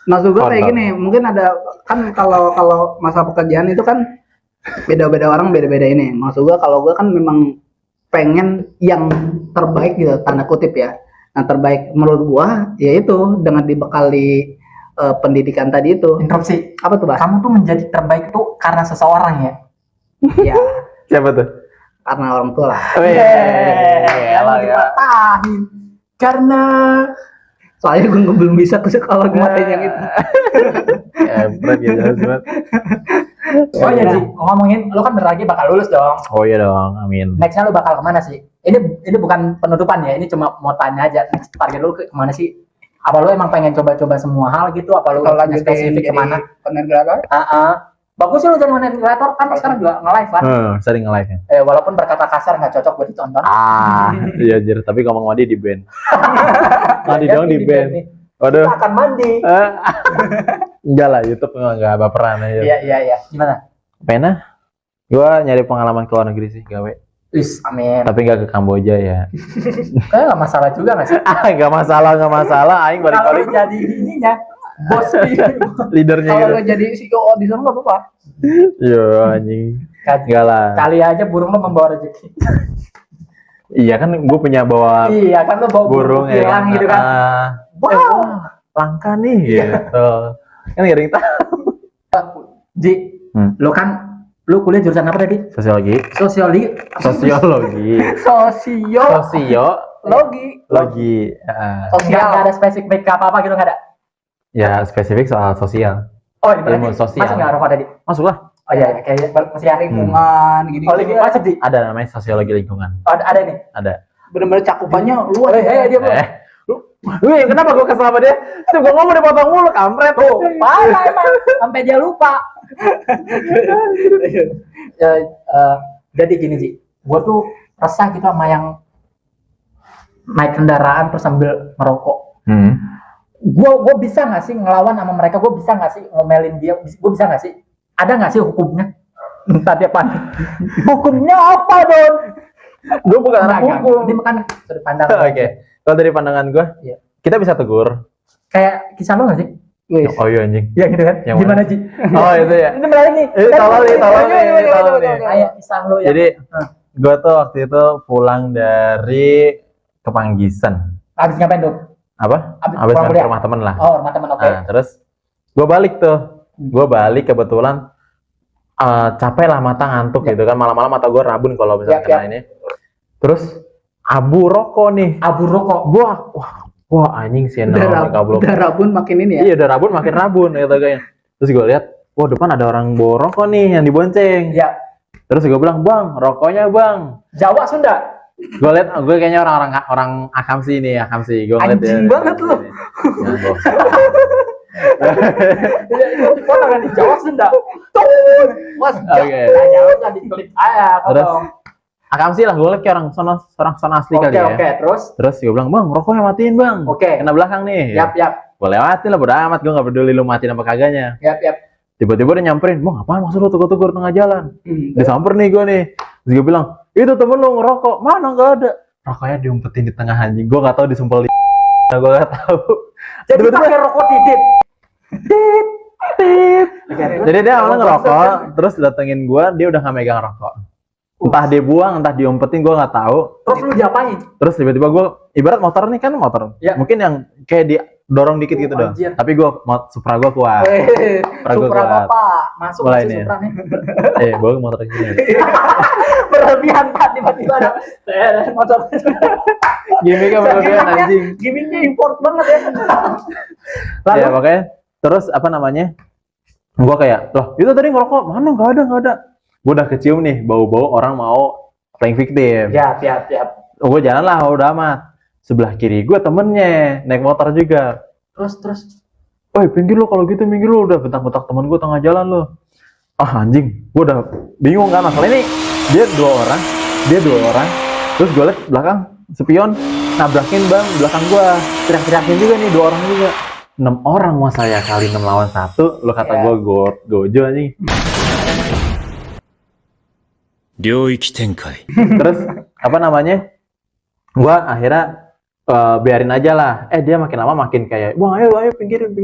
Maksud gua kayak gini, mungkin ada kan kalau masa pekerjaan itu kan beda-beda orang beda-beda ini. Maksud gua kalau gua kan memang pengen yang terbaik gitu, tanda kutip ya. Nah, terbaik menurut gua yaitu dengan dibekali pendidikan tadi itu. Interupsi. Apa tuh, Bas? Kamu tuh menjadi terbaik tuh karena seseorang ya? Iya. Siapa tuh? Karena orang tua lah. Dipatahin. Karena Soalnya gue belum bisa ke sekolah gue yang itu. Berat ya jelas. Oh iya Ji, ngomongin lu kan bentar lagi bakal lulus dong. Oh iya dong, amin. Nextnya lu bakal kemana sih? Ini bukan penutupan ya, ini cuma mau tanya aja. Next target lu kemana sih? Apa lu emang pengen coba-coba semua hal gitu? Apa lu punya spesifik kemana? Content creator? Bagus sih lu jadi content creator kan sekarang juga nge-live kan? Sering nge-live ya. Walaupun berkata kasar nggak cocok buat ditonton. Iya Jir, tapi ngomong mandi di band. Mandi dong di band. Waduh. Kita akan mandi. Enggak lah, YouTube enggak baperan aja. Iya. Gimana? Pena? Gua nyari pengalaman ke luar negeri sih, gawe. Wis, amin. Tapi enggak ke Kamboja ya. Kayaknya nggak masalah juga nggak sih? Enggak masalah. Aing balik-balik. Kalau jadi ininya, bos leadernya Kalau gitu. lo jadi CEO di sana nggak apa-apa. Iya anjing. Enggak lah. Kali aja burung lo membawa rezeki. Iya kan gue punya bawa Iya kan lo bawa burung ya kan? gitu kan. Wow, langka nih gitu. Kan gak ada yang tahu. Ji, lu kuliah jurusan apa tadi? Sosiologi. Sosiologi. Nggak ada spesifik apa gitu nggak ada? Ya spesifik soal sosial. Oh ini ilmu sosial. Masih nggak rokok tadi? Masuk lah. Oh iya, kayak masih ada Lingkungan gini. Oh lingkungan masih di? Ada namanya sosiologi lingkungan. Oh, ada nih. Ada. Bener-bener cakupannya luas. Dia Wih, kenapa gue kesel sama dia? Tuh gue ngomong dipotong mulu, kampret. Tuh, parah emang. Sampai dia lupa. Jadi gini sih, gue tuh resah gitu sama yang naik kendaraan terus sambil ngerokok. Gue bisa nggak sih ngelawan sama mereka? Gue bisa nggak sih ngomelin dia? Gue bisa nggak sih? Ada nggak sih hukumnya? Entah dia panik. Hukumnya apa Don? Gue bukan anak hukum. Ini bukan sudut pandang. Oke. Kalau dari pandangan gue, kita bisa tegur. Kayak kisah lo nggak sih? Oh iya anjing. Iya gitu kan? Yang gimana Ji? Oh itu ya. Ini benar nih. Tolong nih. Kayak kisah lo ya. Jadi gue tuh waktu itu pulang dari Kepanggisan. Habis ngapain tuh? Apa? Habis main ke rumah temen lah. Oh rumah temen, oke. Nah, terus gue balik tuh. Gue balik kebetulan capek lah, mata ngantuk gitu kan. Malam-malam mata gue rabun kalau misalnya kena ini. Terus abu rokok nih. Wah anjing sih udah rabun makin ini ya. Iya udah rabun makin rabun gitu kayaknya. Terus gue lihat, wah depan ada orang bawa rokok nih yang dibonceng. Iya. Terus gue bilang, "Bang, rokoknya Bang." Jawa Sunda. Gue liat, gue kayaknya orang Akamsi nih, Akamsi. Gue ngeliat Anjing banget lu. Jangan bohong. Itu dipotong kan di Jawa Sunda. Mas, Oke. Jawa kan diklik aja Terus potong. Akamsi lah, gue liat kayak orang sono asli kali ya. Oke, terus Terus gue bilang, bang, rokoknya matiin bang. Oke. Kena belakang nih. yap. Gue lewatin lah, bodo amat. Gue gak peduli lu matiin apa kagaknya. Yap. Tiba-tiba dia nyamperin, bang, apaan maksud lu tegur-tegur tengah jalan? Disamper nih gue nih. Terus gue bilang, itu temen lu ngerokok. Mana gak ada. Rokoknya diumpetin di tengah anjing. Gue gak tahu disumpel di gue gak tahu. Jadi Tiba-tiba- pakai rokok didit. Jadi dia awalnya ngerokok, terus datengin gue, dia udah gak megang rokok. Entah dia buang, entah diumpetin, gue gak tahu. Terus lu diapain? Terus tiba-tiba gue, ibarat motor nih kan motor. Ya. Mungkin yang kayak didorong dikit gitu doang. Anjir. Tapi gue, Supra gue kuat. Ragu Supra kuat. bapak. Masuk Mulai masih nih. Supra nih. Bawa motor gini. Berlebihan Pak tiba-tiba ada motor. Gimiknya berlebihan anjing. Gimiknya import banget ya. Lalu Ya makanya, terus apa namanya? Gue kayak, loh itu tadi ngerokok, mana nggak ada. Gue udah kecium nih, bau-bau orang mau playing victim. ya, tiap. Gue jalan lah, udah amat. Sebelah kiri gue temennya, naik motor juga. Terus Woi, pinggir lo kalau gitu, minggir lo. Udah bentak-bentak temen gue tengah jalan lo. Ah anjing, gue udah bingung kan. Masalah ini, dia dua orang. Terus gue liat belakang, spion, nabrakin bang, belakang gue. Teriak-teriakin juga nih, 2 orang juga. 6 orang masa ya, kali 6 lawan 1. Lo kata Ya. gue gojo anjing. 領域展開 Terus apa namanya? Gua akhirnya biarin aja lah. Dia makin lama makin kayak, wah ayo pinggirin.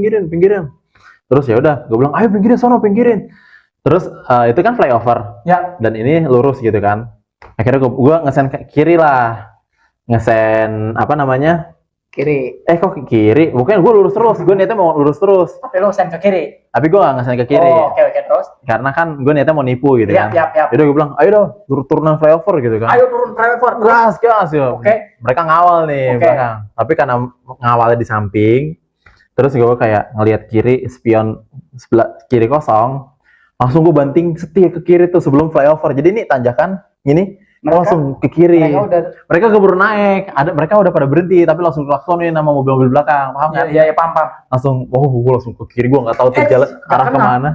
Terus ya udah, gue bilang ayo pinggirin. Terus itu kan flyover ya. dan ini lurus gitu kan. Akhirnya gua ngesen ke kiri lah. Ngesen apa namanya? Kiri. Kok ke kiri? Bukan, gue lurus terus. Gue niatnya mau lurus terus. Tapi lu sen ke kiri. Tapi gue gak ngesen ke kiri. Oh, oke terus. Karena kan gue niatnya mau nipu gitu kan. Yap. Yaudah gue bilang, ayo dong, turunan flyover gitu kan. Ayo turun driver. Gas ya. Oke. Mereka ngawal nih Oke. belakang. Tapi karena ngawalnya di samping, terus gue kayak ngelihat kiri, spion sebelah kiri kosong, langsung gue banting setir ke kiri tuh sebelum flyover. Jadi ini tanjakan ini langsung ke kiri. Mereka keburu naik. Mereka udah pada berhenti, tapi langsung klaksonin sama mobil-mobil belakang. Paham kan? Iya, paham. Langsung, gue langsung ke kiri. Gue nggak tahu tuh jalan arah kena. kemana.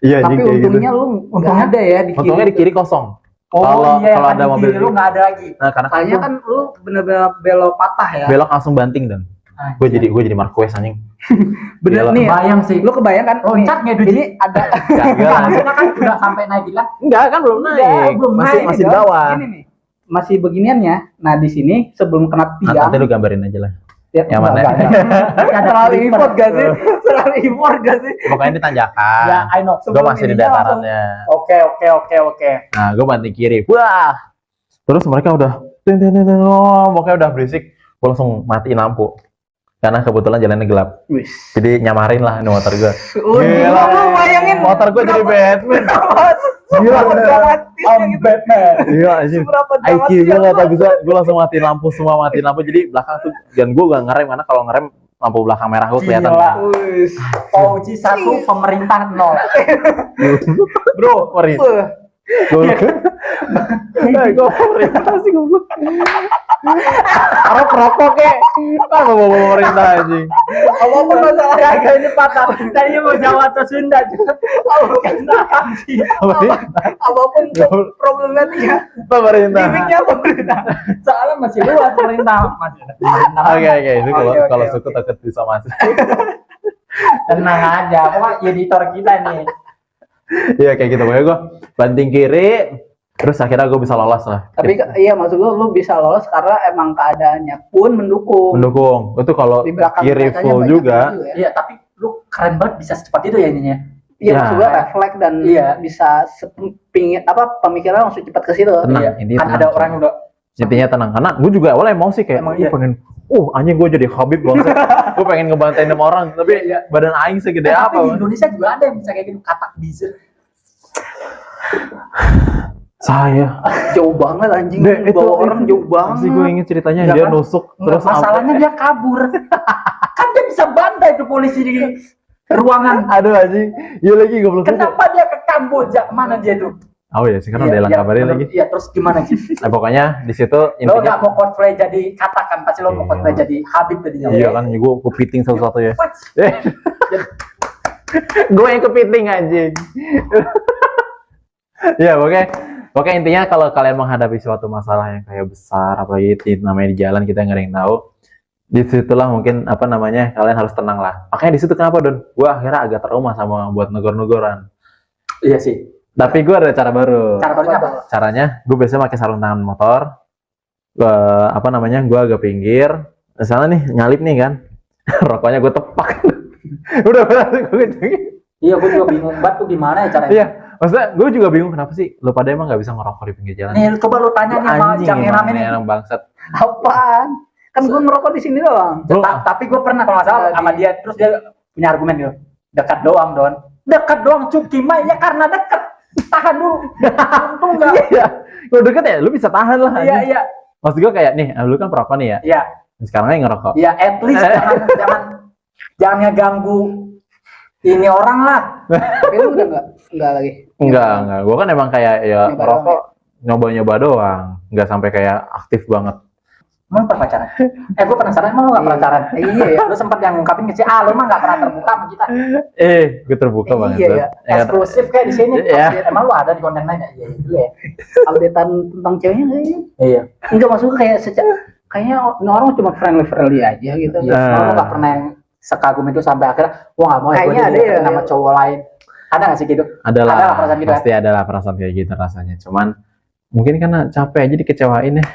Iya, Tapi kayak gitu. untungnya lu nggak ada ya di kiri. Untungnya di kiri kosong. Oh Kalau iya, kalau yang ada di mobil kiri lu nggak ada lagi. Nah, karena Kayaknya kan lu bener-bener belok patah ya. belok langsung banting dan gue jadi Marquez anjing. Bener Gila. nih. Kebayang sih. Lu kebayang kan? Loncat nggak, Duji? Ini ada Kagak lah. Maksudnya kan udah sampai naik bilang. Enggak kan belum naik. belum masih naik, masih di dong. bawah. Ini nih. Masih beginiannya. Nah, di sini sebelum kena Nah, tiang. nanti lu gambarin aja lah. Ya, yang mana? Terlalu import gak sih? Terlalu import gak sih? Pokoknya ini tanjakan. Ya, I know. Gue masih di ininya datarannya. Oke. Nah, gue banting kiri. Wah. Terus mereka udah pokoknya udah berisik. Gue langsung matiin lampu. Karena kebetulan jalannya gelap. Wis. Jadi nyamarin lah ini motor gue. Gila, lu bayangin Motor gue jadi Batman. Gila, Seberapa bener. dramatisnya gitu. Batman. Iya, anjing. Seberapa IQ dramatisnya gue gak lu. tau bisa. Gue langsung matiin lampu jadi belakang tuh. Dan gue gak ngerem karena kalau ngerem lampu belakang merah gue kelihatan. Gila. Wis. Fauji 1, pemerintah 0. Bro, gue pemerintah sih gue. Orang perokok kek. Apa bawa pemerintah anjing. Apapun masalahnya agak ini patah. Tadinya mau Jawa atau Sunda juga. Bukan sih. Apapun problematika. Pemerintah. Gimiknya pemerintah. Soalnya masih luas pemerintah. Masih ada pemerintah. Oke, itu kalau Oke. suku takut bisa masuk. Tenang aja. Pokoknya editor kita nih. Iya kayak gitu. Pokoknya gue banting kiri. Terus akhirnya gue bisa lolos lah. Tapi iya maksud lu bisa lolos karena emang keadaannya pun mendukung. Mendukung. Itu kalau Di belakang kiri mereka full banyak juga. ya. Iya, tapi lu keren banget bisa secepat itu ya ininya. Iya, Ya. maksud gua refleks dan Iya. bisa pemikiran langsung cepat ke situ. Tenang, Iya. intinya Kan tenang. ada orang yang udah Intinya tenang. Karena gue juga awalnya emosi kayak, Emang gue iya. pengen, anjing gue jadi Habib banget. Gue pengen ngebantain sama orang, tapi Iya. badan aing segede tapi apa? di Bang? Indonesia juga ada yang bisa kayak gitu katak buzzer. Saya. Jauh banget anjing, Dek, bawa orang jauh banget. Pasti gue inget ceritanya Iya dia kan? nusuk Terus terus masalahnya dia kabur. Kan dia bisa bantai tuh polisi di ruangan. aduh anjing. Iya lagi goblok. Kenapa dia ke Kamboja? Mana dia tuh? Oh iya, sekarang udah hilang kabarnya lagi. Iya, terus gimana sih? Nah, pokoknya di situ Lo intinya nggak mau cosplay jadi katakan pasti lo mau Iya. cosplay jadi Habib tadinya. iya kan gue kepiting satu-satu ya. Gue yang kepiting anjing. Ya, oke intinya kalau kalian menghadapi suatu masalah yang kayak besar, apalagi namanya di jalan kita nggak ada yang tahu, disitulah mungkin apa namanya kalian harus tenang lah. Makanya di situ kenapa Don? Gue akhirnya agak trauma sama buat negor-negoran. Iya sih. Tapi gue ada cara baru. Cara barunya apa? Caranya gue biasanya pakai sarung tangan motor. Apa namanya? Gue agak pinggir. Misalnya nih nyalip nih kan, rokoknya gue tepak. Udah gue Iya, gue juga bingung banget tuh gimana ya caranya. Iya, maksudnya gue juga bingung kenapa sih lo pada emang nggak bisa ngerokok di pinggir jalan? Nih, coba lu tanya nih sama Anjing Jang emang rame nih. orang bangsat. Apaan? Kan gue ngerokok di sini doang. Lu- Tapi gue pernah kalau nggak salah sama dia, terus dia punya argumen gitu. Dekat doang, Don. Dekat doang, Cuki Mai ya karena dekat. Tahan dulu. Untung enggak. Iya, lo deket ya, lo bisa tahan lah. Iya, anjing. iya. Maksud gue kayak nih, lu kan perokok nih ya. Iya. Sekarang aja ngerokok. Iya, at least jangan ngeganggu ini orang lah. Tapi lu udah enggak lagi. Enggak. Gue kan emang kayak ya Nyoba ngerokok nyoba-nyoba doang. Nggak sampai kayak aktif banget. Emang pernah pacaran? Gue penasaran, emang lu gak pernah pacaran? Iya ya. Lu sempat yang ngungkapin ke si lu mah gak pernah terbuka sama kita. Gue terbuka banget. Iya, Bro. ya. Ya kan? Eksklusif kayak di sini. Iya. Emang lu ada di konten lain ya? Iya, itu ya. Updatean tentang ceweknya kayaknya. Iya. Enggak masuk kayak kayaknya orang cuma friendly aja gitu. Iya. Lu gak pernah yang sekagum itu sampai akhirnya gua gak mau ya Kayaknya gua ada jadi ya. nama cowok lain. Ada gak sih gitu? Adalah Ada lah perasaan gitu ya? pasti adalah perasaan kayak gitu rasanya. Cuman mungkin karena capek aja dikecewain ya.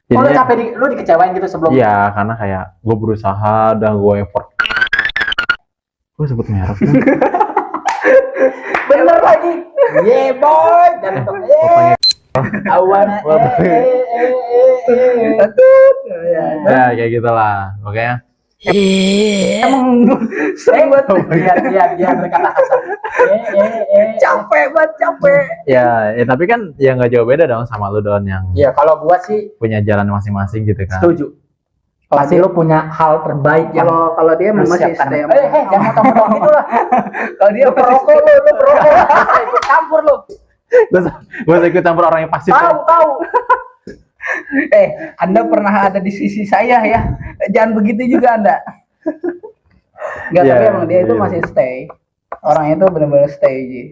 Oh, lu Jadinya- capek lu dikecewain gitu sebelum? Iya, karena kayak gue berusaha dan gue effort. Gue sebut merek kan? Bener lagi. Yeah boy. Dan Pokoknya awan. ya kayak gitulah. Makanya Emang sering banget. Dia berkata kasar. Capek banget, capek. ya tapi kan ya nggak jauh beda dong sama lu Don yang Iya, kalau gua sih punya jalan masing-masing gitu kan. setuju. Pasti lu punya hal terbaik yang Kalau dia lu masih siapkan. stay. Jangan motong-motong gitu lah. Kalau dia Lu perokok lu perokok. Ikut campur lu. Gue ikut campur orang yang pasif. Tahu. Anda pernah ada di sisi saya ya. Jangan begitu juga Anda. Enggak, Iya, tapi emang dia itu iya. masih stay. Orangnya itu benar-benar stay Ji.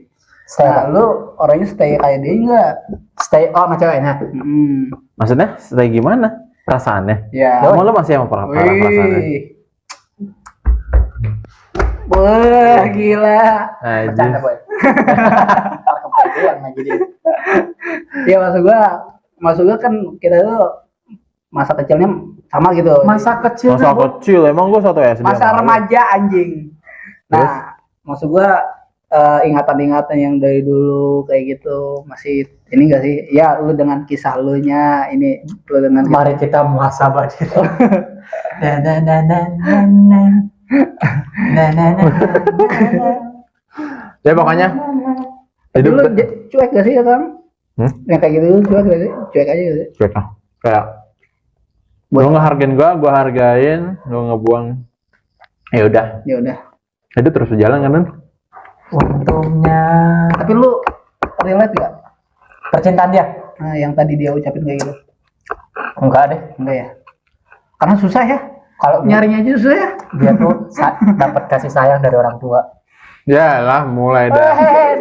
Nah, lu orangnya stay kayak dia enggak? Stay sama ceweknya. Maksudnya stay gimana? Perasaannya? Ya. Kamu lu masih yang perasaannya? Wih. Wah, gila. Bercanda, Aja. boy. Ntar kepedean lagi dia. Ya maksud gua kan kita tuh masa kecilnya sama gitu. Masa kecil. Masa kecil, emang gue satu SD. Masa sama lu. remaja anjing. Nah, maksud gua ingatan-ingatan yang dari dulu kayak gitu masih ini enggak sih? Ya lu dengan kisah lu nya ini lu dengan Mari kita muhasabah diri. Ya pokoknya Tapi hidup lu cuek gak sih ya Kang? Yang kayak gitu lu cuek gak sih? Cuek aja gak sih? cuek lah. Kayak lu ngehargain gue hargain, lu ngebuang. Ya udah, Ya udah. itu terus berjalan kan Don? Untungnya Tapi lu relate gak? percintaan dia. Nah, yang tadi dia ucapin kayak gitu. Enggak deh. Enggak ya? Karena susah ya. Kalau Nyarinya aja susah ya. dia tuh dapat kasih sayang dari orang tua. Ya lah, mulai dah.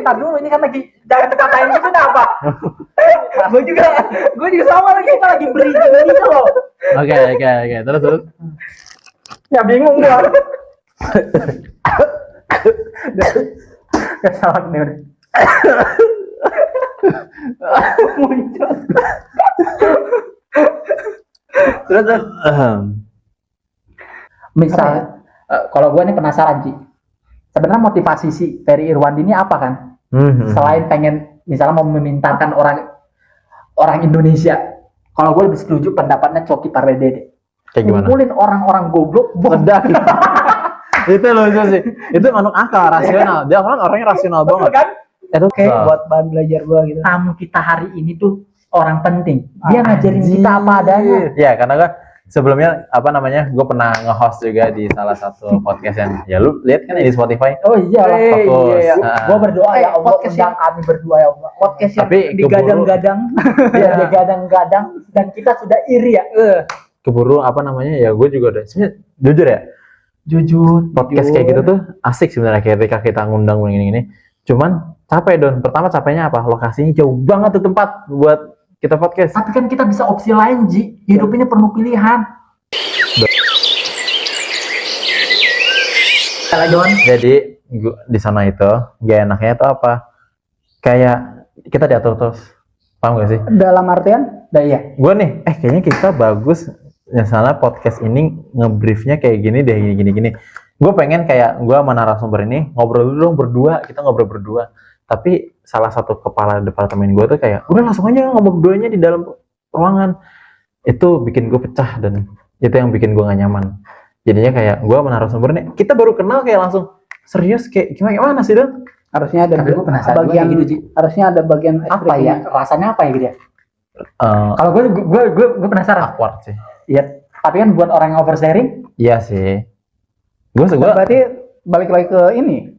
Ntar dulu ini kan lagi jangan dikatain gitu dah apa? gue juga sama lagi. Kita lagi beri gitu loh. Oke, terus. Ya bingung gua. Kesalahan nih udah. Terus Misal, kalau gua nih penasaran Ci. Sebenarnya motivasi si Ferry Irwandi ini apa kan? Selain pengen misalnya mau memintakan orang Indonesia. Kalau gue lebih setuju pendapatnya Coki Pardede. Kayak gimana? Kumpulin orang-orang goblok, Sedap. Itu lucu sih. Itu manuk akal, rasional. Dia kan orangnya rasional banget. kan? itu kayak buat bahan belajar gua gitu. Tamu kita hari ini tuh orang penting. Dia ngajarin kita apa adanya. Ya, karena kan sebelumnya apa namanya? Gue pernah nge-host juga di salah satu podcast yang ya lu lihat kan di Spotify. Oh iya lah, Fokus. iya. Gua berdoa ya Allah, podcast undang kami berdua ya Allah. Podcast yang Tapi digadang-gadang. Dia digadang-gadang dan kita sudah iri ya. Keburu apa namanya? Ya gue juga udah sebenarnya jujur ya. Jujur, Podcast kayak gitu tuh asik sebenarnya ketika kita ngundang gini-gini. Cuman capek Don. Pertama capeknya apa? Lokasinya jauh banget tuh tempat buat kita podcast. Tapi kan kita bisa opsi lain, Ji. Hidup ini penuh pilihan. Salah John. Jadi di sana itu gak enaknya itu apa? Kayak kita diatur terus. Paham gak sih? Dalam artian, Iya. Gue nih, kayaknya kita bagus. Misalnya podcast ini ngebriefnya kayak gini deh, gini. Gue pengen kayak gue sama narasumber ini ngobrol dulu dong berdua. Kita ngobrol berdua. Tapi salah satu kepala departemen gue tuh kayak udah langsung aja ngobrol berduanya di dalam ruangan. Itu bikin gue pecah dan itu yang bikin gue gak nyaman. Jadinya kayak gue sama narasumber nih kita baru kenal kayak langsung serius kayak gimana sih Don? harusnya ada Tapi gua penasaran bagian juga gitu, Ji. harusnya ada bagian Apa ya? Rasanya apa ya gitu ya? Eh, Kalau gue penasaran. awkward sih. Iya. Tapi kan buat orang yang oversharing, Iya sih. Gue berarti balik lagi ke ini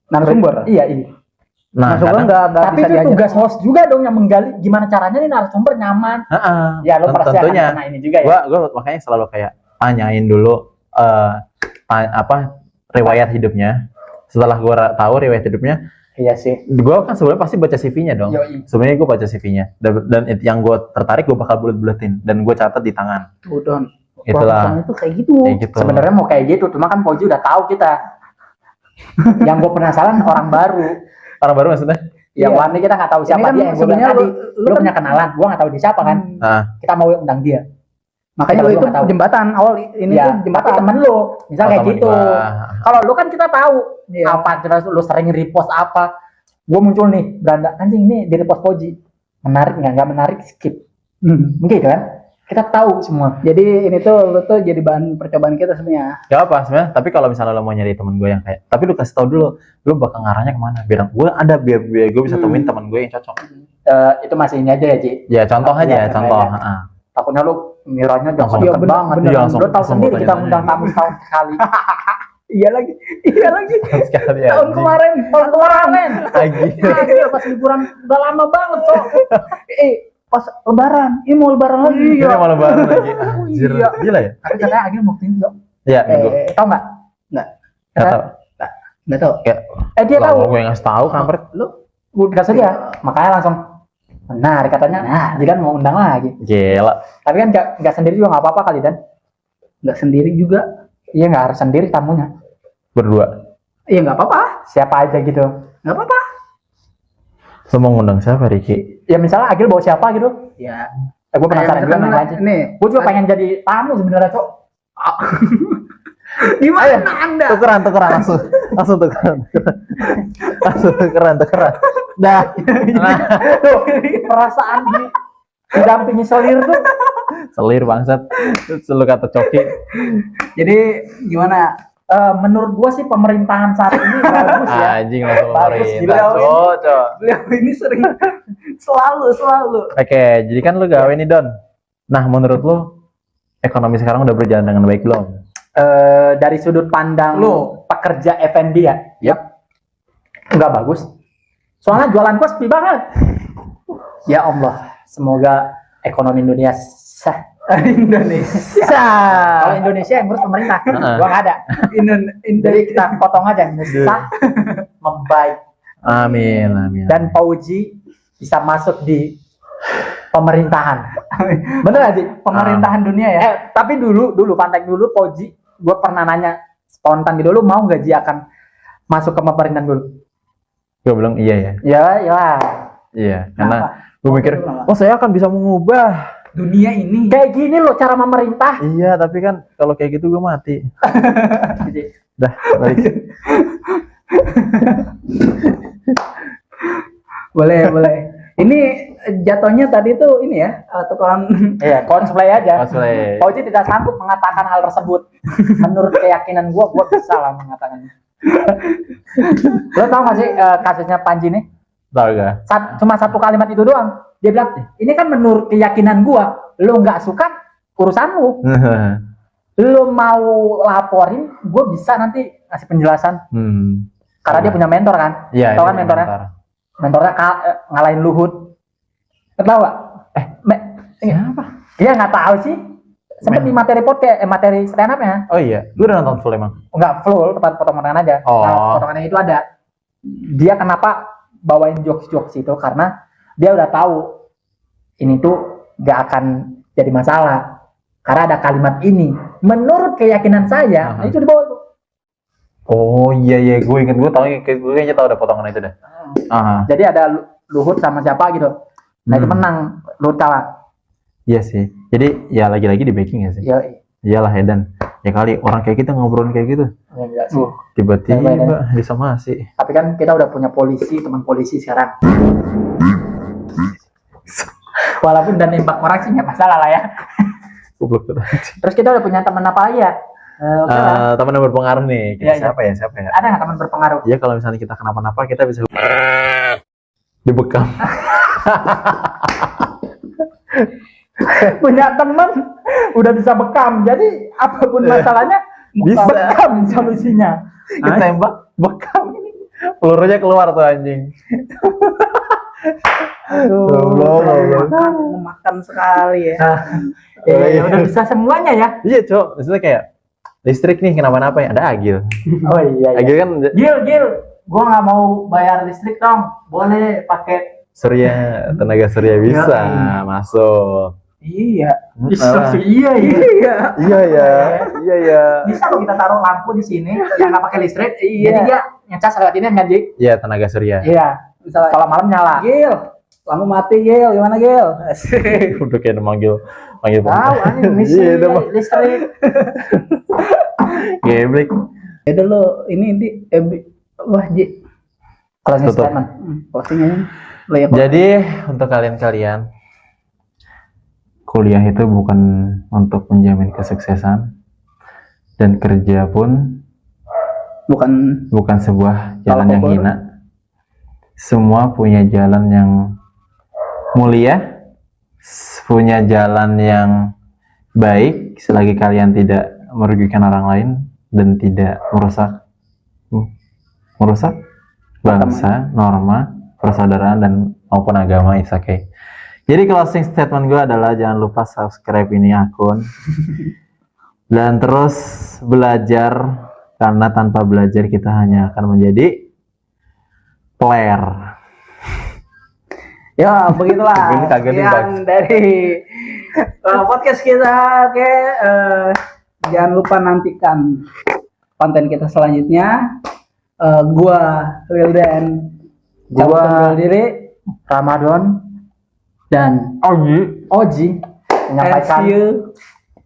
narasumber. iya. nah Narasumber kadang nggak Tapi bisa itu diajak. tugas host juga dong yang menggali gimana caranya nih narasumber nyaman. Ya lo pasti akan tentunya. kena ini juga ya. Gue makanya selalu kayak tanyain dulu riwayat hidupnya. Setelah gue tahu riwayat hidupnya, Iya sih. gue kan sebelumnya pasti baca CV-nya dong. Yoi. Sebenarnya gue baca CV-nya dan yang gue tertarik gue bakal bulet-buletin dan gue catat di tangan. Udon. Itulah. Itu kayak gitu. Kayak gitu. Sebenarnya mau kayak gitu, cuma kan Fauzi udah tahu kita. Yang gue penasaran orang baru. Orang baru maksudnya? Yang Iya. Wani kita nggak tahu siapa Ini kan dia. Yang gue bilang sebenarnya tadi, lu lu kan- punya kenalan, gue nggak tahu dia siapa kan. Nah, Kita mau undang dia. Makanya Kita lu berdua itu nggak tahu. jembatan awal ini Ya, tuh tapi jembatan. temen lu, misal kayak teman gitu. gua. Kalau lu kan kita tahu Iya. apa, terus lu sering repost apa. Gue muncul nih, beranda anjing ini di repost Fauzi. Menarik nggak menarik skip. Mungkin kan? Kita tahu semua. Jadi ini tuh lu tuh jadi bahan percobaan kita sebenarnya. Gak apa sebenarnya. Tapi kalau misalnya lo mau nyari temen gue yang kayak, tapi lu kasih tau dulu, lu bakal ngarahnya kemana? Biar gue ada biar gue bisa temuin temen gue yang cocok. Itu masih ini aja ya, Ji. Ya contoh aja Iya, ya, contoh. iya. Heeh. Takutnya lu miranya jangan Langsung deket bener, banget. bener. Iya, langsung- Lu tahu langsung sendiri kita tanya-tanya. undang tamu setahun sekali. Iya lagi. Sekali ya. Tahun kemarin. Lagi. Akhirnya pas liburan udah lama banget, Cok. Pas lebaran. Ini mau lebaran lagi. Ini malah baru lagi. Anjir, Iya. gila ya? Tapi katanya akhirnya mau tinjau. Iya, minggu. Tahu nggak? Gak tau. Enggak tahu. Kayak, Dia tahu. gue yang ngasih tahu kampret. Lu Udah saja. Makanya langsung menarik katanya. Nah, Jidan mau undang lagi. Gila. Tapi kan nggak sendiri juga nggak apa-apa kali Dan. enggak sendiri juga. Iya nggak harus sendiri tamunya. Berdua. Iya enggak apa-apa. Siapa aja gitu. Enggak apa-apa. Lu mau ngundang siapa, Riki? Ya misalnya Agil bawa siapa gitu. Ya. Gue penasaran juga main aja. Nih, Gue juga pengen jadi tamu sebenarnya, Cok. gimana Anda? Tukeran langsung tukeran. Langsung tukeran. Dah. Nah, Perasaan didampingi selir tuh. selir bangsat. Selalu kata coki. Jadi gimana? Menurut gua sih pemerintahan saat ini bagus ya. Anjing langsung Bagus, pemerintah. gila. Cocok. Beliau ini sering selalu. Oke, jadi kan lu gawe nih Don. Nah, menurut lu ekonomi sekarang udah berjalan dengan baik belum? Dari sudut pandang Lu. pekerja F&B ya, Yap. nggak bagus. Soalnya jualan gua sepi banget. Ya Allah, semoga ekonomi Indonesia. Kalau Indonesia yang ngurus pemerintah, gua nggak ada. Jadi kita potong aja Indonesia membaik Amin. dan Fauzi bisa masuk di pemerintahan. Bener gak sih? Pemerintahan dunia ya. Tapi dulu pantek dulu Fauzi, gue pernah nanya spontan gitu, lu mau gak Ji akan masuk ke pemerintahan dulu? Gue bilang iya ya. Ya. Iya, karena gue mikir, Kenapa? oh saya akan bisa mengubah. Dunia ini. Kayak gini loh cara memerintah. Iya, tapi kan kalau kayak gitu gue mati. Dah, balik. Boleh. Ini jatuhnya tadi tuh ini ya, tukeran. Iya, cosplay aja. Cosplay. Fauzi tidak sanggup mengatakan hal tersebut. Menurut keyakinan gue bisa lah mengatakannya. Lo tau gak sih kasusnya Panji nih? Tahu gak? Cuma satu kalimat itu doang. Dia bilang, ini kan menurut keyakinan gua, lo nggak suka, urusan lu. Lu mau laporin, gue bisa nanti ngasih penjelasan. Karena dia punya mentor kan. Iya. Tahu kan mentornya? Mentornya ngalahin Luhut. Ketawa? Siapa? Iya nggak tahu sih. Sempet di materi podcast, materi stand up-nya. Oh iya, lu udah nonton full emang? Enggak full, potongan aja. Oh. Nah, potongannya itu ada. Dia kenapa bawain jokes-jokes itu karena dia udah tahu ini tuh gak akan jadi masalah karena ada kalimat ini menurut keyakinan saya. Nah, itu dibawa tuh. Oh iya, gue inget, gue kayaknya tahu ada potongan itu dah. Jadi ada Luhut sama siapa gitu. Nah itu menang, Luhut kalah. Iya sih. Jadi ya lagi-lagi di backing ya sih. Iyalah Edan. Ya kali orang kayak kita ngobrolin kayak gitu. Enggak sih. Tiba-tiba disomasi. Tapi kan kita udah punya polisi, teman polisi sekarang. Walaupun dan nembak orang sih nggak masalah lah ya. Terus kita udah punya teman apa lagi ya? Teman yang berpengaruh nih. Siapa ya? Ada nggak teman berpengaruh? Ya kalau misalnya kita kenapa-napa kita bisa dibekam. Punya teman udah bisa bekam, jadi apapun masalahnya bisa bekam solusinya. Ditembak bekam, pelurunya keluar tuh anjing. Memakan sekali ya. Ya udah bisa semuanya ya. Iya cok, maksudnya kayak listrik nih kenapa-napa ya ada Agil. Oh iya. Agil kan Gil, gua nggak mau bayar listrik dong, boleh pakai surya, tenaga surya bisa masuk. Iya. Iya. Bisa loh kita taruh lampu di sini yang nggak pakai listrik. Jadi dia ngecas lewat ini kan, Ji? Iya, tenaga surya. Iya. Misalnya, kalau malam nyala. Gil, lampu mati Gil, gimana Gil? Udah kayak manggil tahu listrik. Geblek. Ya dulu ini wah Ji. Closing statement. Jadi untuk kalian kuliah itu bukan untuk menjamin kesuksesan dan kerja pun bukan sebuah jalan yang hina. Semua punya jalan yang mulia, punya jalan yang baik selagi kalian tidak merugikan orang lain dan tidak merusak bangsa, norma, persaudaraan dan maupun agama. It's okay. Jadi closing statement gue adalah jangan lupa subscribe ini akun dan terus belajar karena tanpa belajar kita hanya akan menjadi player. Ya begitulah. Sekian dari podcast kita. Oke, jangan lupa nantikan konten kita selanjutnya. Gua Wildan, gua diri Ramadan dan Oji menyampaikan. See you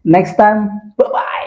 next time. Bye bye.